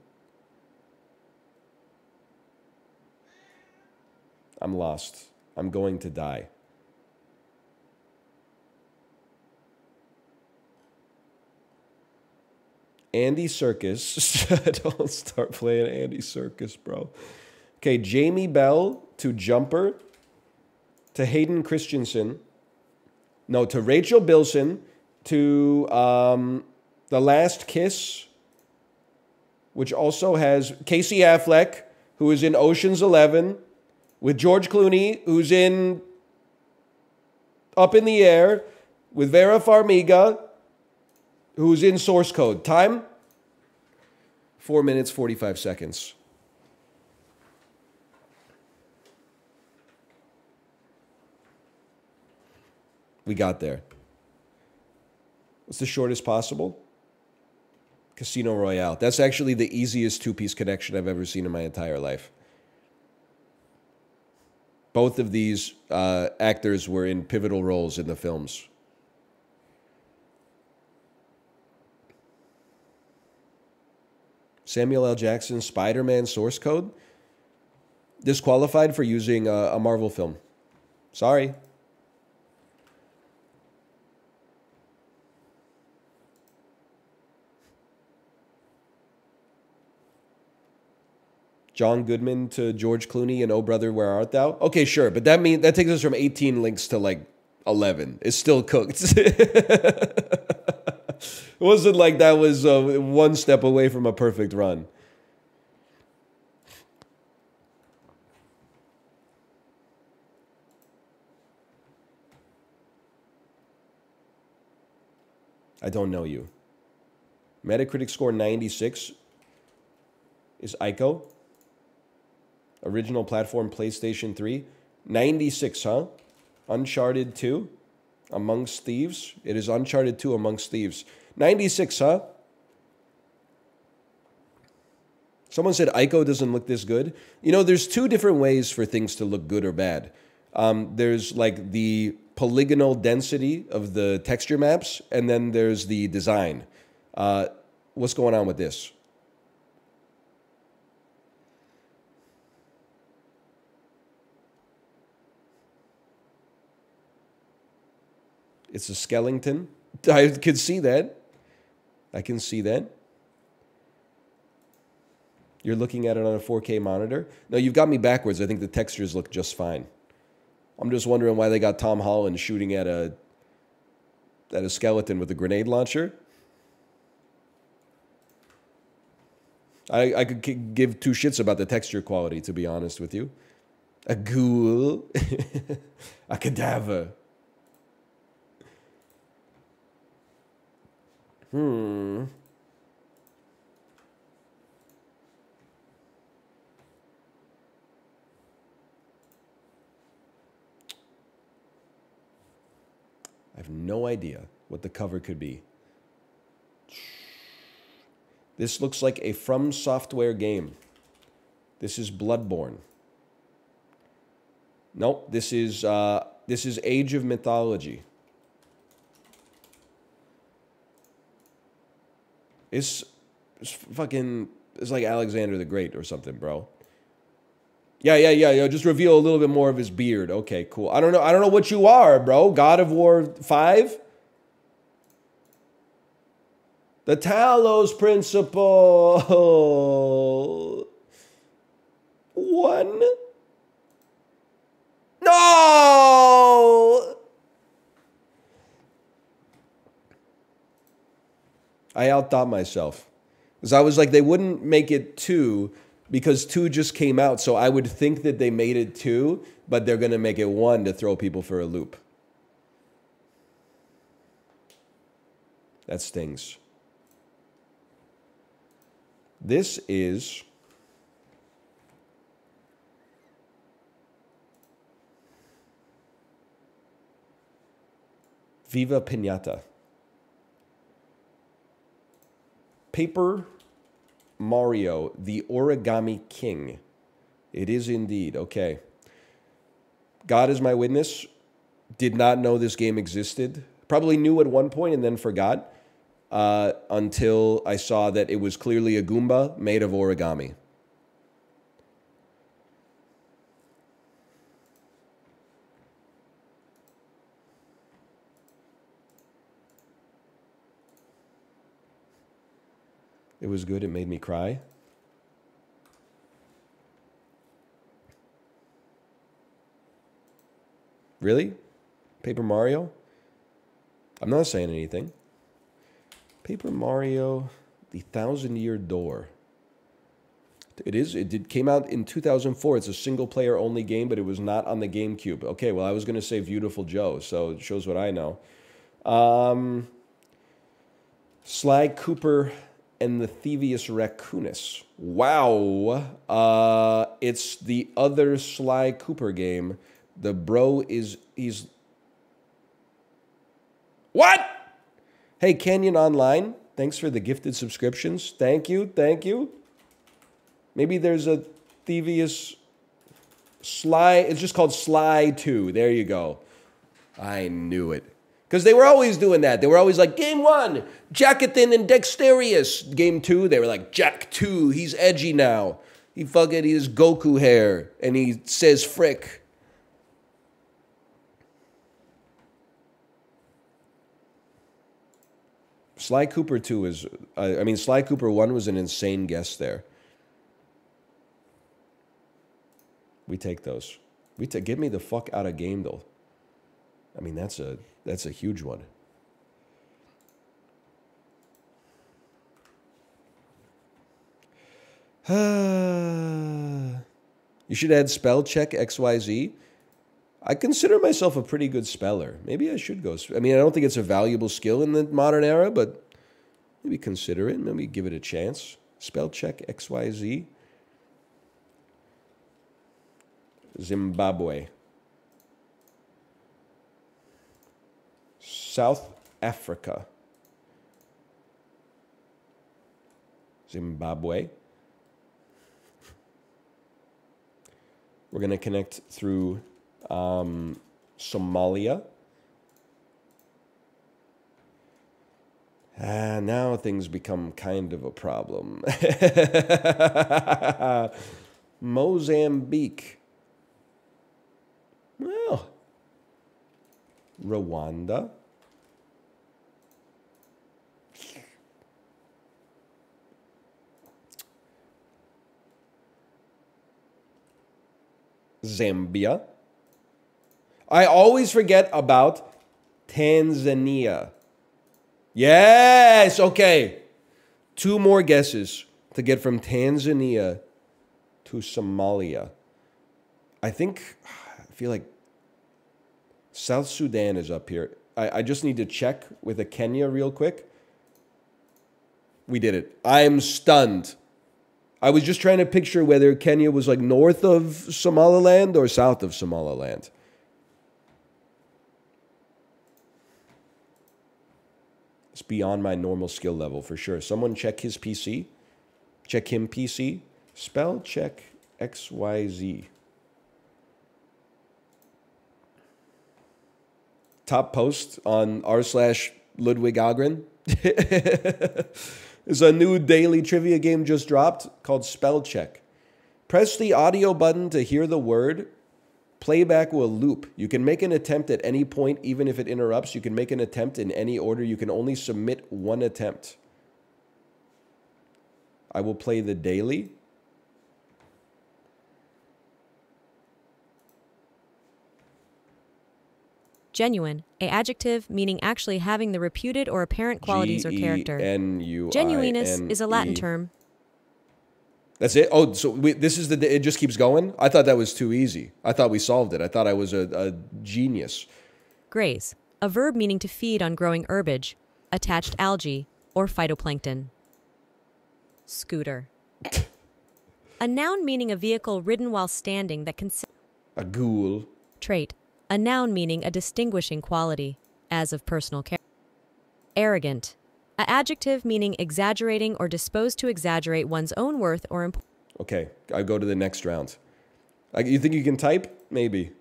I'm lost. I'm going to die. Andy Serkis. Don't start playing Andy Serkis, bro. Okay, Jamie Bell to Jumper, to Hayden Christensen. No, to Rachel Bilson, to the The Last Kiss, which also has Casey Affleck, who is in Ocean's 11, with George Clooney, who's in Up in the Air, with Vera Farmiga, who's in Source Code. Time? 4 minutes, 45 seconds. We got there. What's the shortest possible? Casino Royale. That's actually the easiest two-piece connection I've ever seen in my entire life. Both of these actors were in pivotal roles in the films. Samuel L. Jackson's Spider-Man source code? Disqualified for using a Marvel film. Sorry. John Goodman to George Clooney and Oh Brother, Where Art Thou? Okay, sure, but that takes us from 18 links to like 11. It's still cooked. It wasn't like that was one step away from a perfect run. I don't know you. Metacritic score 96 is Ico. Original platform PlayStation 3. 96, huh? Uncharted 2. Amongst Thieves. It is Uncharted 2 Amongst Thieves. 96, huh? Someone said Ico doesn't look this good. You know, there's two different ways for things to look good or bad. There's like the polygonal density of the texture maps, and then there's the design. What's going on with this? It's a skeleton. I can see that. I can see that. You're looking at it on a 4K monitor? No, you've got me backwards. I think the textures look just fine. I'm just wondering why they got Tom Holland shooting at a skeleton with a grenade launcher. I could give two shits about the texture quality, to be honest with you. A ghoul. A cadaver. I have no idea what the cover could be. This looks like a From Software game. This is Bloodborne. Nope, this is Age of Mythology. It's like Alexander the Great or something, bro. Yeah. Just reveal a little bit more of his beard. Okay, cool. I don't know what you are, bro. God of War 5? The Talos Principle. 1? No! I outthought myself. Because I was like, they wouldn't make it 2 because 2 just came out. So I would think that they made it 2, but they're going to make it 1 to throw people for a loop. That stings. This is Viva Pinata. Paper Mario, the Origami King. It is indeed. Okay. God is my witness. Did not know this game existed. Probably knew at one point and then forgot until I saw that it was clearly a Goomba made of origami. It was good. It made me cry. Really? Paper Mario? I'm not saying anything. Paper Mario, The 1,000-Year Door. It came out in 2004. It's a single-player only game, but it was not on the GameCube. Okay, well, I was going to say Beautiful Joe, so it shows what I know. Sly Cooper and the Thievius Raccoonus. Wow. It's the other Sly Cooper game. The bro he's... What? Hey, Canyon Online, thanks for the gifted subscriptions. Thank you, thank you. Maybe there's a Thievius Sly. It's just called Sly 2. There you go. I knew it. Because they were always doing that. They were always like, Game 1, Jackathan and Dexterious. Game 2, they were like, Jack 2, he's edgy now. He has Goku hair. And he says frick. Sly Cooper 2 is... Sly Cooper 1 was an insane guest there. We take those. Get me the fuck out of Gamedle. I mean, that's a huge one. You should add spell check XYZ. I consider myself a pretty good speller. Maybe I should go. I mean, I don't think it's a valuable skill in the modern era, but maybe consider it. Maybe give it a chance. Spell check XYZ. Zimbabwe. South Africa. Zimbabwe. We're going to connect through Somalia. Now things become kind of a problem. Mozambique. Well, Rwanda. Zambia. I always forget about Tanzania. Yes, okay. 2 more guesses to get from Tanzania to Somalia. I feel like South Sudan is up here. I just need to check with a Kenya real quick. We did it. I'm stunned. I was just trying to picture whether Kenya was like north of Somaliland or south of Somaliland. It's beyond my normal skill level for sure. Someone check his PC. Check him PC. Spell check XYZ. Top post on r/Ludwig Agren. There's a new daily trivia game just dropped called Spell Check. Press the audio button to hear the word. Playback will loop. You can make an attempt at any point, even if it interrupts. You can make an attempt in any order. You can only submit 1 attempt. I will play the daily. Genuine, a adjective meaning actually having the reputed or apparent qualities or character. Genuineness is a Latin term. That's it? Oh, so this is it just keeps going? I thought that was too easy. I thought we solved it. I thought I was a genius. Graze, a verb meaning to feed on growing herbage, attached algae, or phytoplankton. Scooter. A noun meaning a vehicle ridden while standing that consists... A ghoul. Trait. A noun meaning a distinguishing quality, as of personal character. Arrogant. An adjective meaning exaggerating or disposed to exaggerate one's own worth or importance. Okay, I go to the next round. You think you can type? Maybe.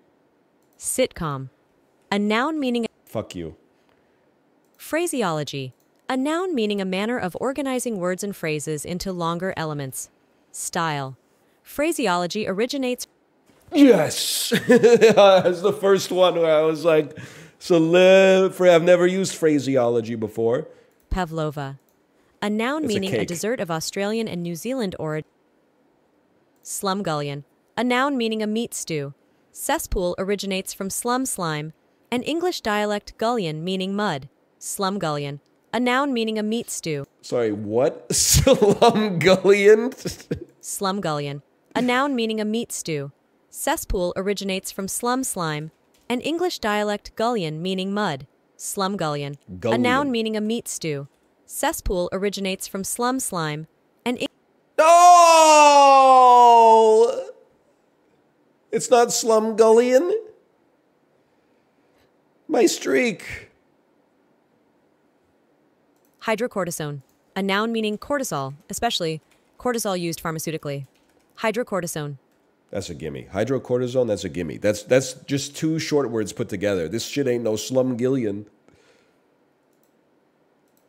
Sitcom. A noun meaning... Fuck you. Phraseology. A noun meaning a manner of organizing words and phrases into longer elements. Style. Phraseology originates... Yes! That's the first one where I was like, I've never used phraseology before. Pavlova. A noun meaning a dessert of Australian and New Zealand origin. Slumgullion. A noun meaning a meat stew. Cesspool originates from slum slime, an English dialect gullion meaning mud. Slumgullion. A noun meaning a meat stew. Sorry, what? Slumgullion? Slumgullion. A noun meaning a meat stew. Cesspool originates from slum slime. An English dialect gullion meaning mud. Slumgullion. A noun meaning a meat stew. Cesspool originates from slum slime. No! It's not Slumgullion? My streak. Hydrocortisone. A noun meaning cortisol, especially cortisol used pharmaceutically. Hydrocortisone. That's a gimme. Hydrocortisone, that's a gimme. That's just two short words put together. This shit ain't no Slumgullion.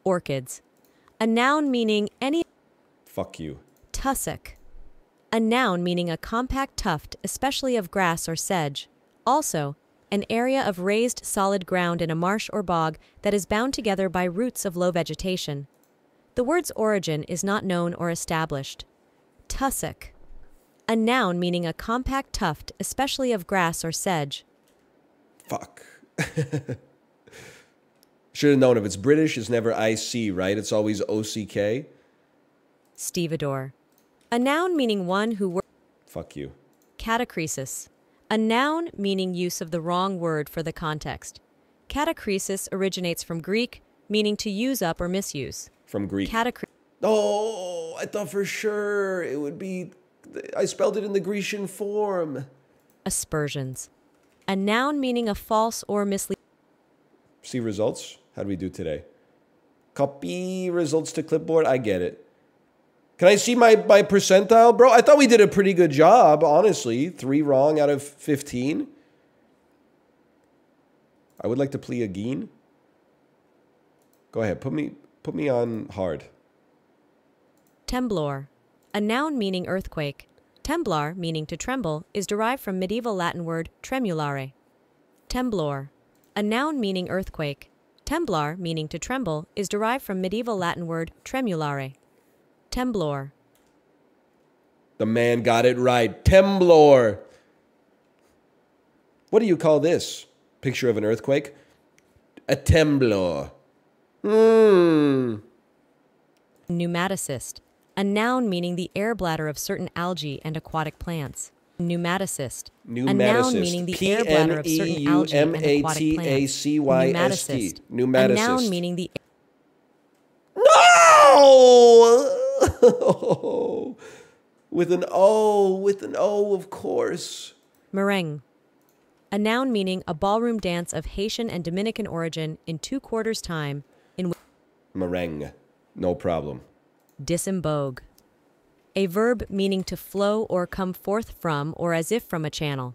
Orchids. A noun meaning any... Fuck you. Tussock. A noun meaning a compact tuft, especially of grass or sedge. Also, an area of raised solid ground in a marsh or bog that is bound together by roots of low vegetation. The word's origin is not known or established. Tussock. A noun meaning a compact tuft, especially of grass or sedge. Fuck. Should have known. If it's British, it's never IC, right? It's always OCK. Stevedore. A noun meaning one who... Fuck you. Catachresis. A noun meaning use of the wrong word for the context. Catachresis originates from Greek, meaning to use up or misuse. From Greek. Oh, I thought for sure it would be... I spelled it in the Grecian form. Aspersions. A noun meaning a false or misleading... See results? How do we do today? Copy results to clipboard? I get it. Can I see my percentile, bro? I thought we did a pretty good job, honestly. 3 wrong out of 15. I would like to plea again. Go ahead, put me on hard. Temblor. A noun meaning earthquake. Temblar, meaning to tremble, is derived from medieval Latin word tremulare. Temblor. A noun meaning earthquake. Temblar, meaning to tremble, is derived from medieval Latin word tremulare. Temblor. The man got it right. Temblor. What do you call this? Picture of an earthquake? A temblor. Pneumaticist. A noun meaning the air bladder of certain algae and aquatic plants. Pneumaticist. A noun meaning the air bladder of certain algae and aquatic plants. Pneumaticist. Pneumaticist. A noun meaning the... No! With an O, of course. Merengue. A noun meaning a ballroom dance of Haitian and Dominican origin in 2 quarters time. Merengue. No problem. Disembogue. A verb meaning to flow or come forth from or as if from a channel.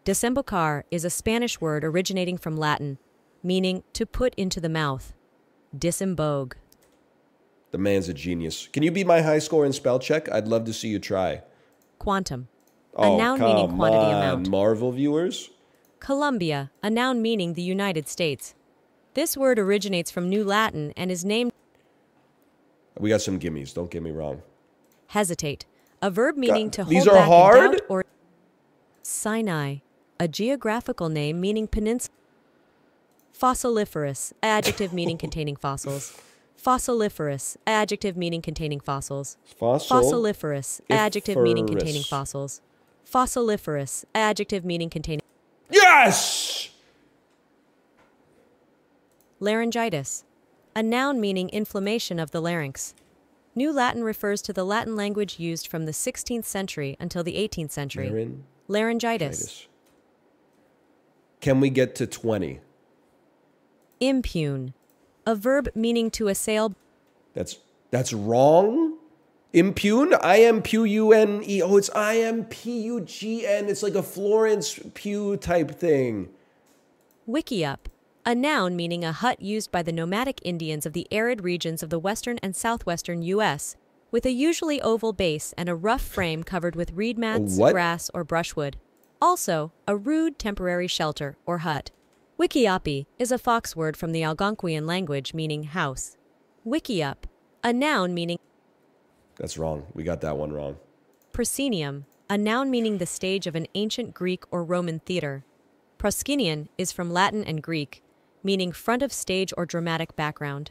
Desembocar is a Spanish word originating from Latin, meaning to put into the mouth. Disembogue. The man's a genius. Can you be my high score in spell check? I'd love to see you try. Quantum. A noun meaning quantity amount. Marvel viewers? Columbia. A noun meaning the United States. This word originates from New Latin and is named... We got some gimmies, don't get me wrong. Hesitate. A verb meaning to hold these back are hard? in doubt or... Sinai. A geographical name meaning peninsula. Fossiliferous. Adjective meaning containing fossils. Fossiliferous. Adjective meaning containing fossils. Fossiliferous. Adjective meaning containing fossils. Fossiliferous. Adjective meaning containing... Yes! Laryngitis. A noun meaning inflammation of the larynx. New Latin refers to the Latin language used from the 16th century until the 18th century. Laryngitis. Can we get to 20? Impugn. A verb meaning to assail... That's wrong? Impugn? I-M-P-U-N-E. Oh, it's I-M-P-U-G-N. It's like a Florence Pugh type thing. Wickiup. A noun meaning a hut used by the nomadic Indians of the arid regions of the western and southwestern U.S., with a usually oval base and a rough frame covered with reed mats, grass, or brushwood. Also, a rude temporary shelter or hut. Wikiapi is a fox word from the Algonquian language meaning house. Wickiup. A noun meaning... That's wrong. We got that one wrong. Proscenium. A noun meaning the stage of an ancient Greek or Roman theater. Proscenion is from Latin and Greek, meaning front of stage or dramatic background.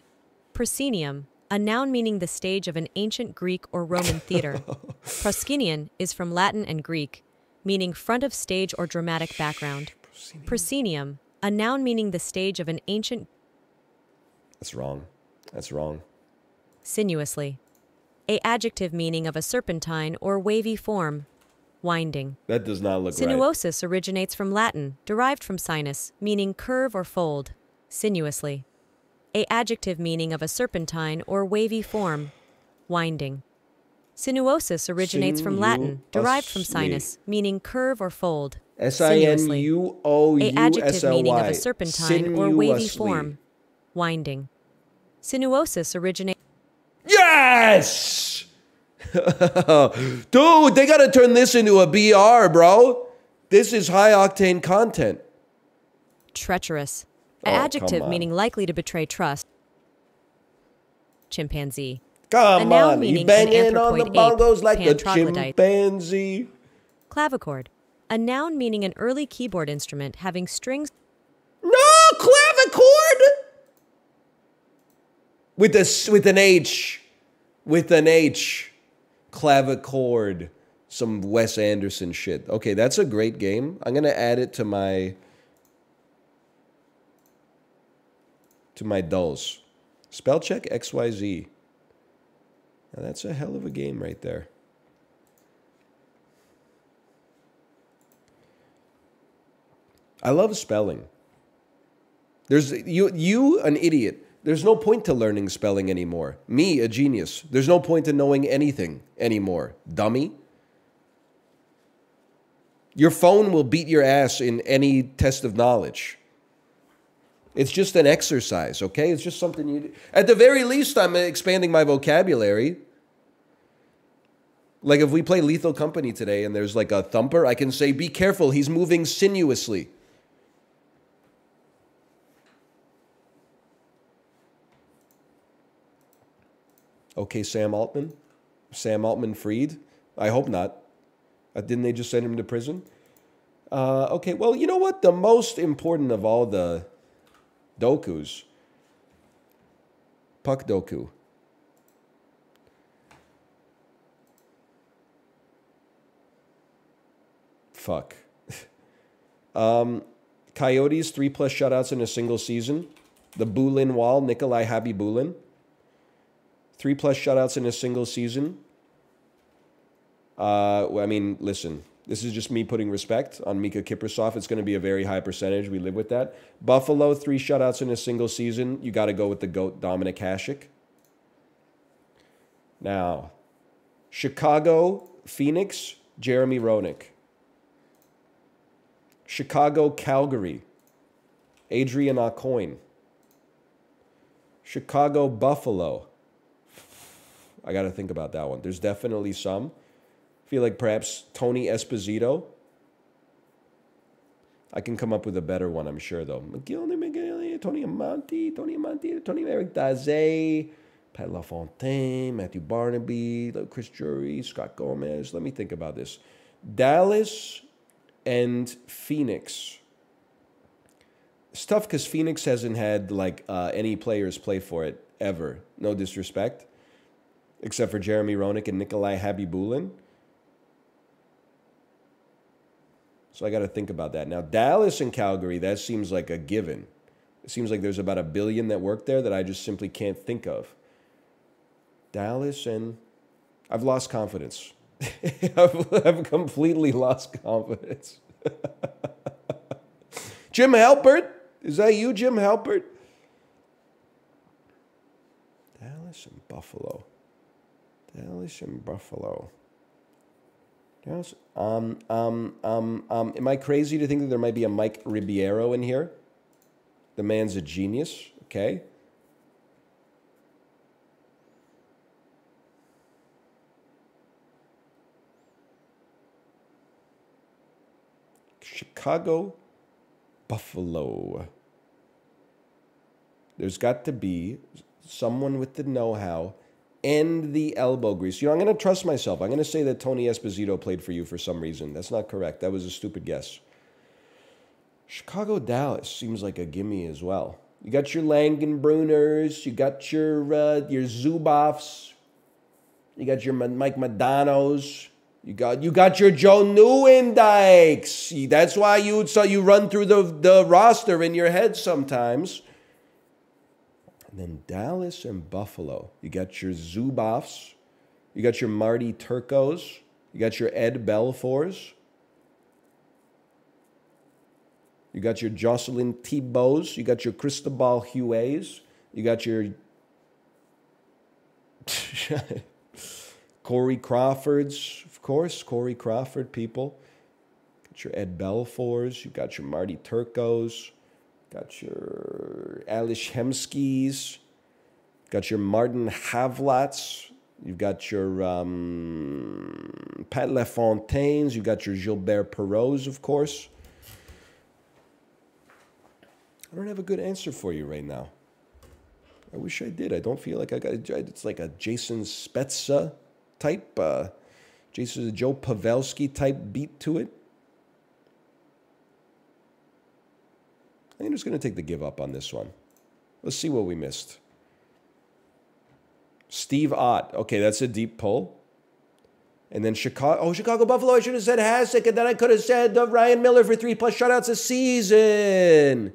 Proscenium, a noun meaning the stage of an ancient Greek or Roman theater. Proscenion is from Latin and Greek, meaning front of stage or dramatic background. Proscenium, a noun meaning the stage of an ancient... That's wrong. That's wrong. Sinuously. A adjective meaning of a serpentine or wavy form. Winding. That does not look right. Sinuosus originates from Latin, derived from sinus, meaning curve or fold. Sinuously. A adjective meaning of a serpentine or wavy form. Winding. Sinuosus originates from Latin, derived from sinus, meaning curve or fold. Sinuously. A adjective meaning of a serpentine or wavy form. Winding. Sinuosus originates... Yes! Dude, they gotta turn this into a BR, bro. This is high-octane content. Treacherous. Adjective meaning likely to betray trust. Chimpanzee. Come on, you banging on the bongos like a chimpanzee. Clavichord. A noun meaning an early keyboard instrument having strings... No, clavichord! With an H. With an H. Clavichord. Some Wes Anderson shit. Okay, that's a great game. I'm going to add it to my dulls. Spell check XYZ. Now that's a hell of a game right there. I love spelling. There's you an idiot. There's no point to learning spelling anymore. Me, a genius. There's no point in knowing anything anymore. Dummy. Your phone will beat your ass in any test of knowledge. It's just an exercise, okay? It's just something you do. At the very least, I'm expanding my vocabulary. Like if we play Lethal Company today and there's like a thumper, I can say, be careful, he's moving sinuously. Okay, Sam Altman? Sam Altman freed? I hope not. Didn't they just send him to prison? Okay, well, you know what? The most important of all the dokus. Puck doku. Fuck. Coyotes, 3+ shutouts in a single season. The Bulin Wall, Nikolai Habibulin. 3+ shutouts in a single season. Well, I mean, listen. This is just me putting respect on Mika Kiprasov. It's going to be a very high percentage. We live with that. Buffalo, 3 shutouts in a single season. You got to go with the GOAT, Dominic Hasek. Now, Chicago, Phoenix, Jeremy Roenick. Chicago, Calgary, Adrian Aucoin. Chicago, Buffalo. I got to think about that one. There's definitely some. I feel like perhaps Tony Esposito. I can come up with a better one, I'm sure, though. McGill, Tony Amonte, Tony Eric Daze, Pat LaFontaine, Matthew Barnaby, Chris Jury, Scott Gomez. Let me think about this. Dallas and Phoenix. It's tough because Phoenix hasn't had like any players play for it ever. No disrespect. Except for Jeremy Roenick and Nikolai Habibulin. So I got to think about that. Now, Dallas and Calgary, that seems like a given. It seems like there's about 1 billion that work there that I just simply can't think of. Dallas and... I've lost confidence. I've completely lost confidence. Jim Halpert? Is that you, Jim Halpert? Dallas and Buffalo. Dallas and Buffalo. Dallas. Am I crazy to think that there might be a Mike Ribeiro in here? The man's a genius. Okay. Chicago, Buffalo. There's got to be someone with the know-how and the elbow grease. You know, I'm going to trust myself. I'm going to say that Tony Esposito played for you for some reason. That's not correct. That was a stupid guess. Chicago, Dallas seems like a gimme as well. You got your Langenbruners. You got your Zubovs. You got your Mike Madanos. You got your Joe Newendikes. That's why you run through the roster in your head sometimes. And then Dallas and Buffalo. You got your Zubovs. You got your Marty Turcos. You got your Ed Belfours. You got your Jocelyn Thibauts. You got your Cristobal Huets. You got your Corey Crawfords, of course. Corey Crawford, people. Got your Ed Belfours. You got your Marty Turcos. Got your Alish Hemskis. Got your Martin Havlats. You've got your Pat LaFontaines. You've got your Gilbert Perreaults, of course. I don't have a good answer for you right now. I wish I did. I don't feel like I got it. It's like a Jason Spezza type, Joe Pavelski type beat to it. I'm just going to take the give up on this one. Let's see what we missed. Steve Ott. Okay, that's a deep pull. And then Chicago. Oh, Chicago Buffalo. I should have said Hasek, and then I could have said Ryan Miller for 3+ shutouts a season.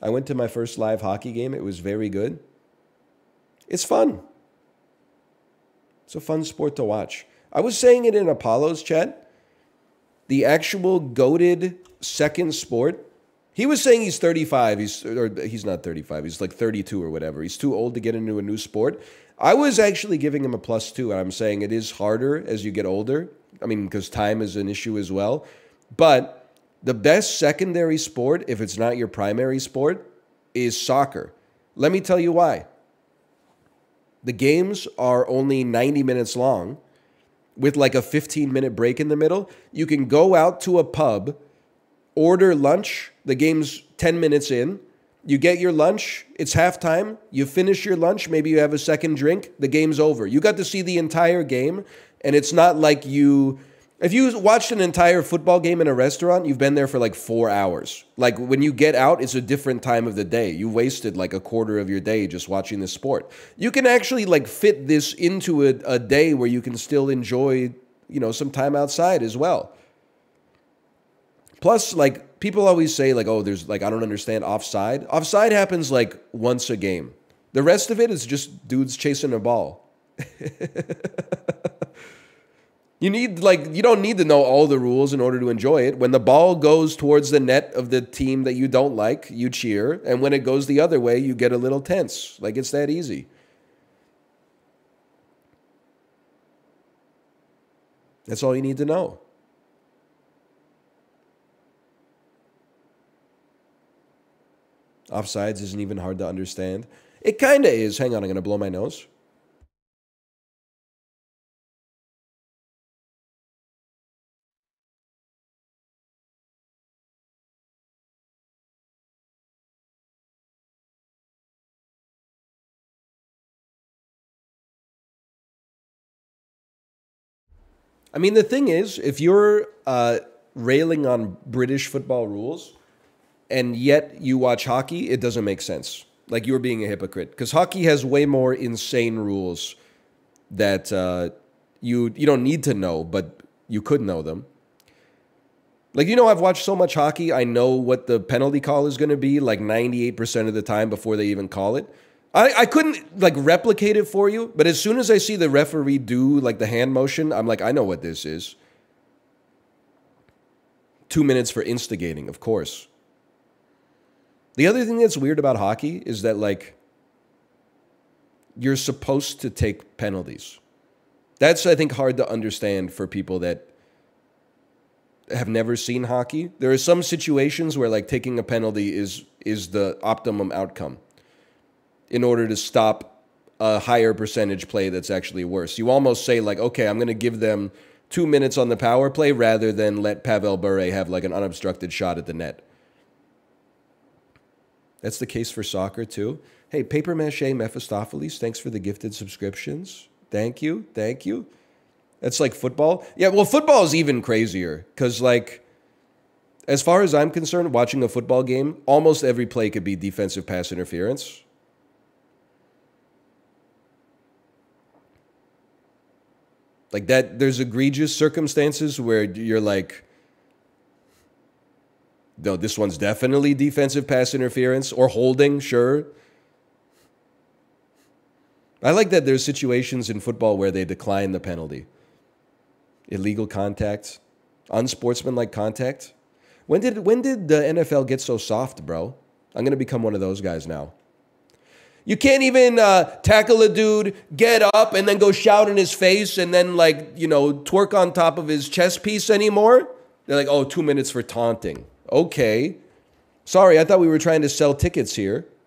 I went to my first live hockey game. It was very good. It's fun. It's a fun sport to watch. I was saying it in Apollo's chat. The actual goated second sport. He was saying he's 35. He's not 35. He's like 32 or whatever. He's too old to get into a new sport. I was actually giving him a +2, and I'm saying it is harder as you get older. I mean, because time is an issue as well. But the best secondary sport, if it's not your primary sport, is soccer. Let me tell you why. The games are only 90 minutes long with like a 15-minute break in the middle. You can go out to a pub, order lunch. The game's 10 minutes in. You get your lunch. It's halftime. You finish your lunch. Maybe you have a second drink. The game's over. You got to see the entire game, and it's not like you... If you watched an entire football game in a restaurant, you've been there for like 4 hours. Like when you get out, it's a different time of the day. You wasted like a quarter of your day just watching the sport. You can actually like fit this into a day where you can still enjoy, some time outside as well. Plus, like people always say like, oh, there's like, I don't understand offside. Offside happens like once a game. The rest of it is just dudes chasing a ball. You don't need to know all the rules in order to enjoy it. When the ball goes towards the net of the team that you don't like, you cheer. And when it goes the other way, you get a little tense. Like, it's that easy. That's all you need to know. Offsides isn't even hard to understand. It kind of is. Hang on, I'm going to blow my nose. I mean, the thing is, if you're railing on British football rules and yet you watch hockey, it doesn't make sense. Like you're being a hypocrite. Because hockey has way more insane rules that you don't need to know, but you could know them. Like, I've watched so much hockey, I know what the penalty call is going to be like 98% of the time before they even call it. I couldn't like replicate it for you, but as soon as I see the referee do like the hand motion, I'm like, I know what this is. 2 minutes for instigating, of course. The other thing that's weird about hockey is that like you're supposed to take penalties. That's, I think, hard to understand for people that have never seen hockey. There are some situations where like taking a penalty is the optimum outcome in order to stop a higher percentage play that's actually worse. You almost say like, okay, I'm going to give them 2 minutes on the power play rather than let Pavel Bure have like an unobstructed shot at the net. That's the case for soccer too. Hey, Paper Mache Mephistopheles, thanks for the gifted subscriptions. Thank you. Thank you. That's like football. Yeah, well, football is even crazier because like As far as I'm concerned, watching a football game, almost every play could be defensive pass interference. Like that, there's egregious circumstances where you're like, no, this one's definitely defensive pass interference or holding, sure. I like that there's situations in football where they decline the penalty. Illegal contact, unsportsmanlike contact. When did the NFL get so soft, bro? I'm going to become one of those guys now. You can't even tackle a dude, get up, and then go shout in his face and then, like, you know, twerk on top of his chest piece anymore. They're like, oh, 2 minutes for taunting. Okay. Sorry, I thought we were trying to sell tickets here.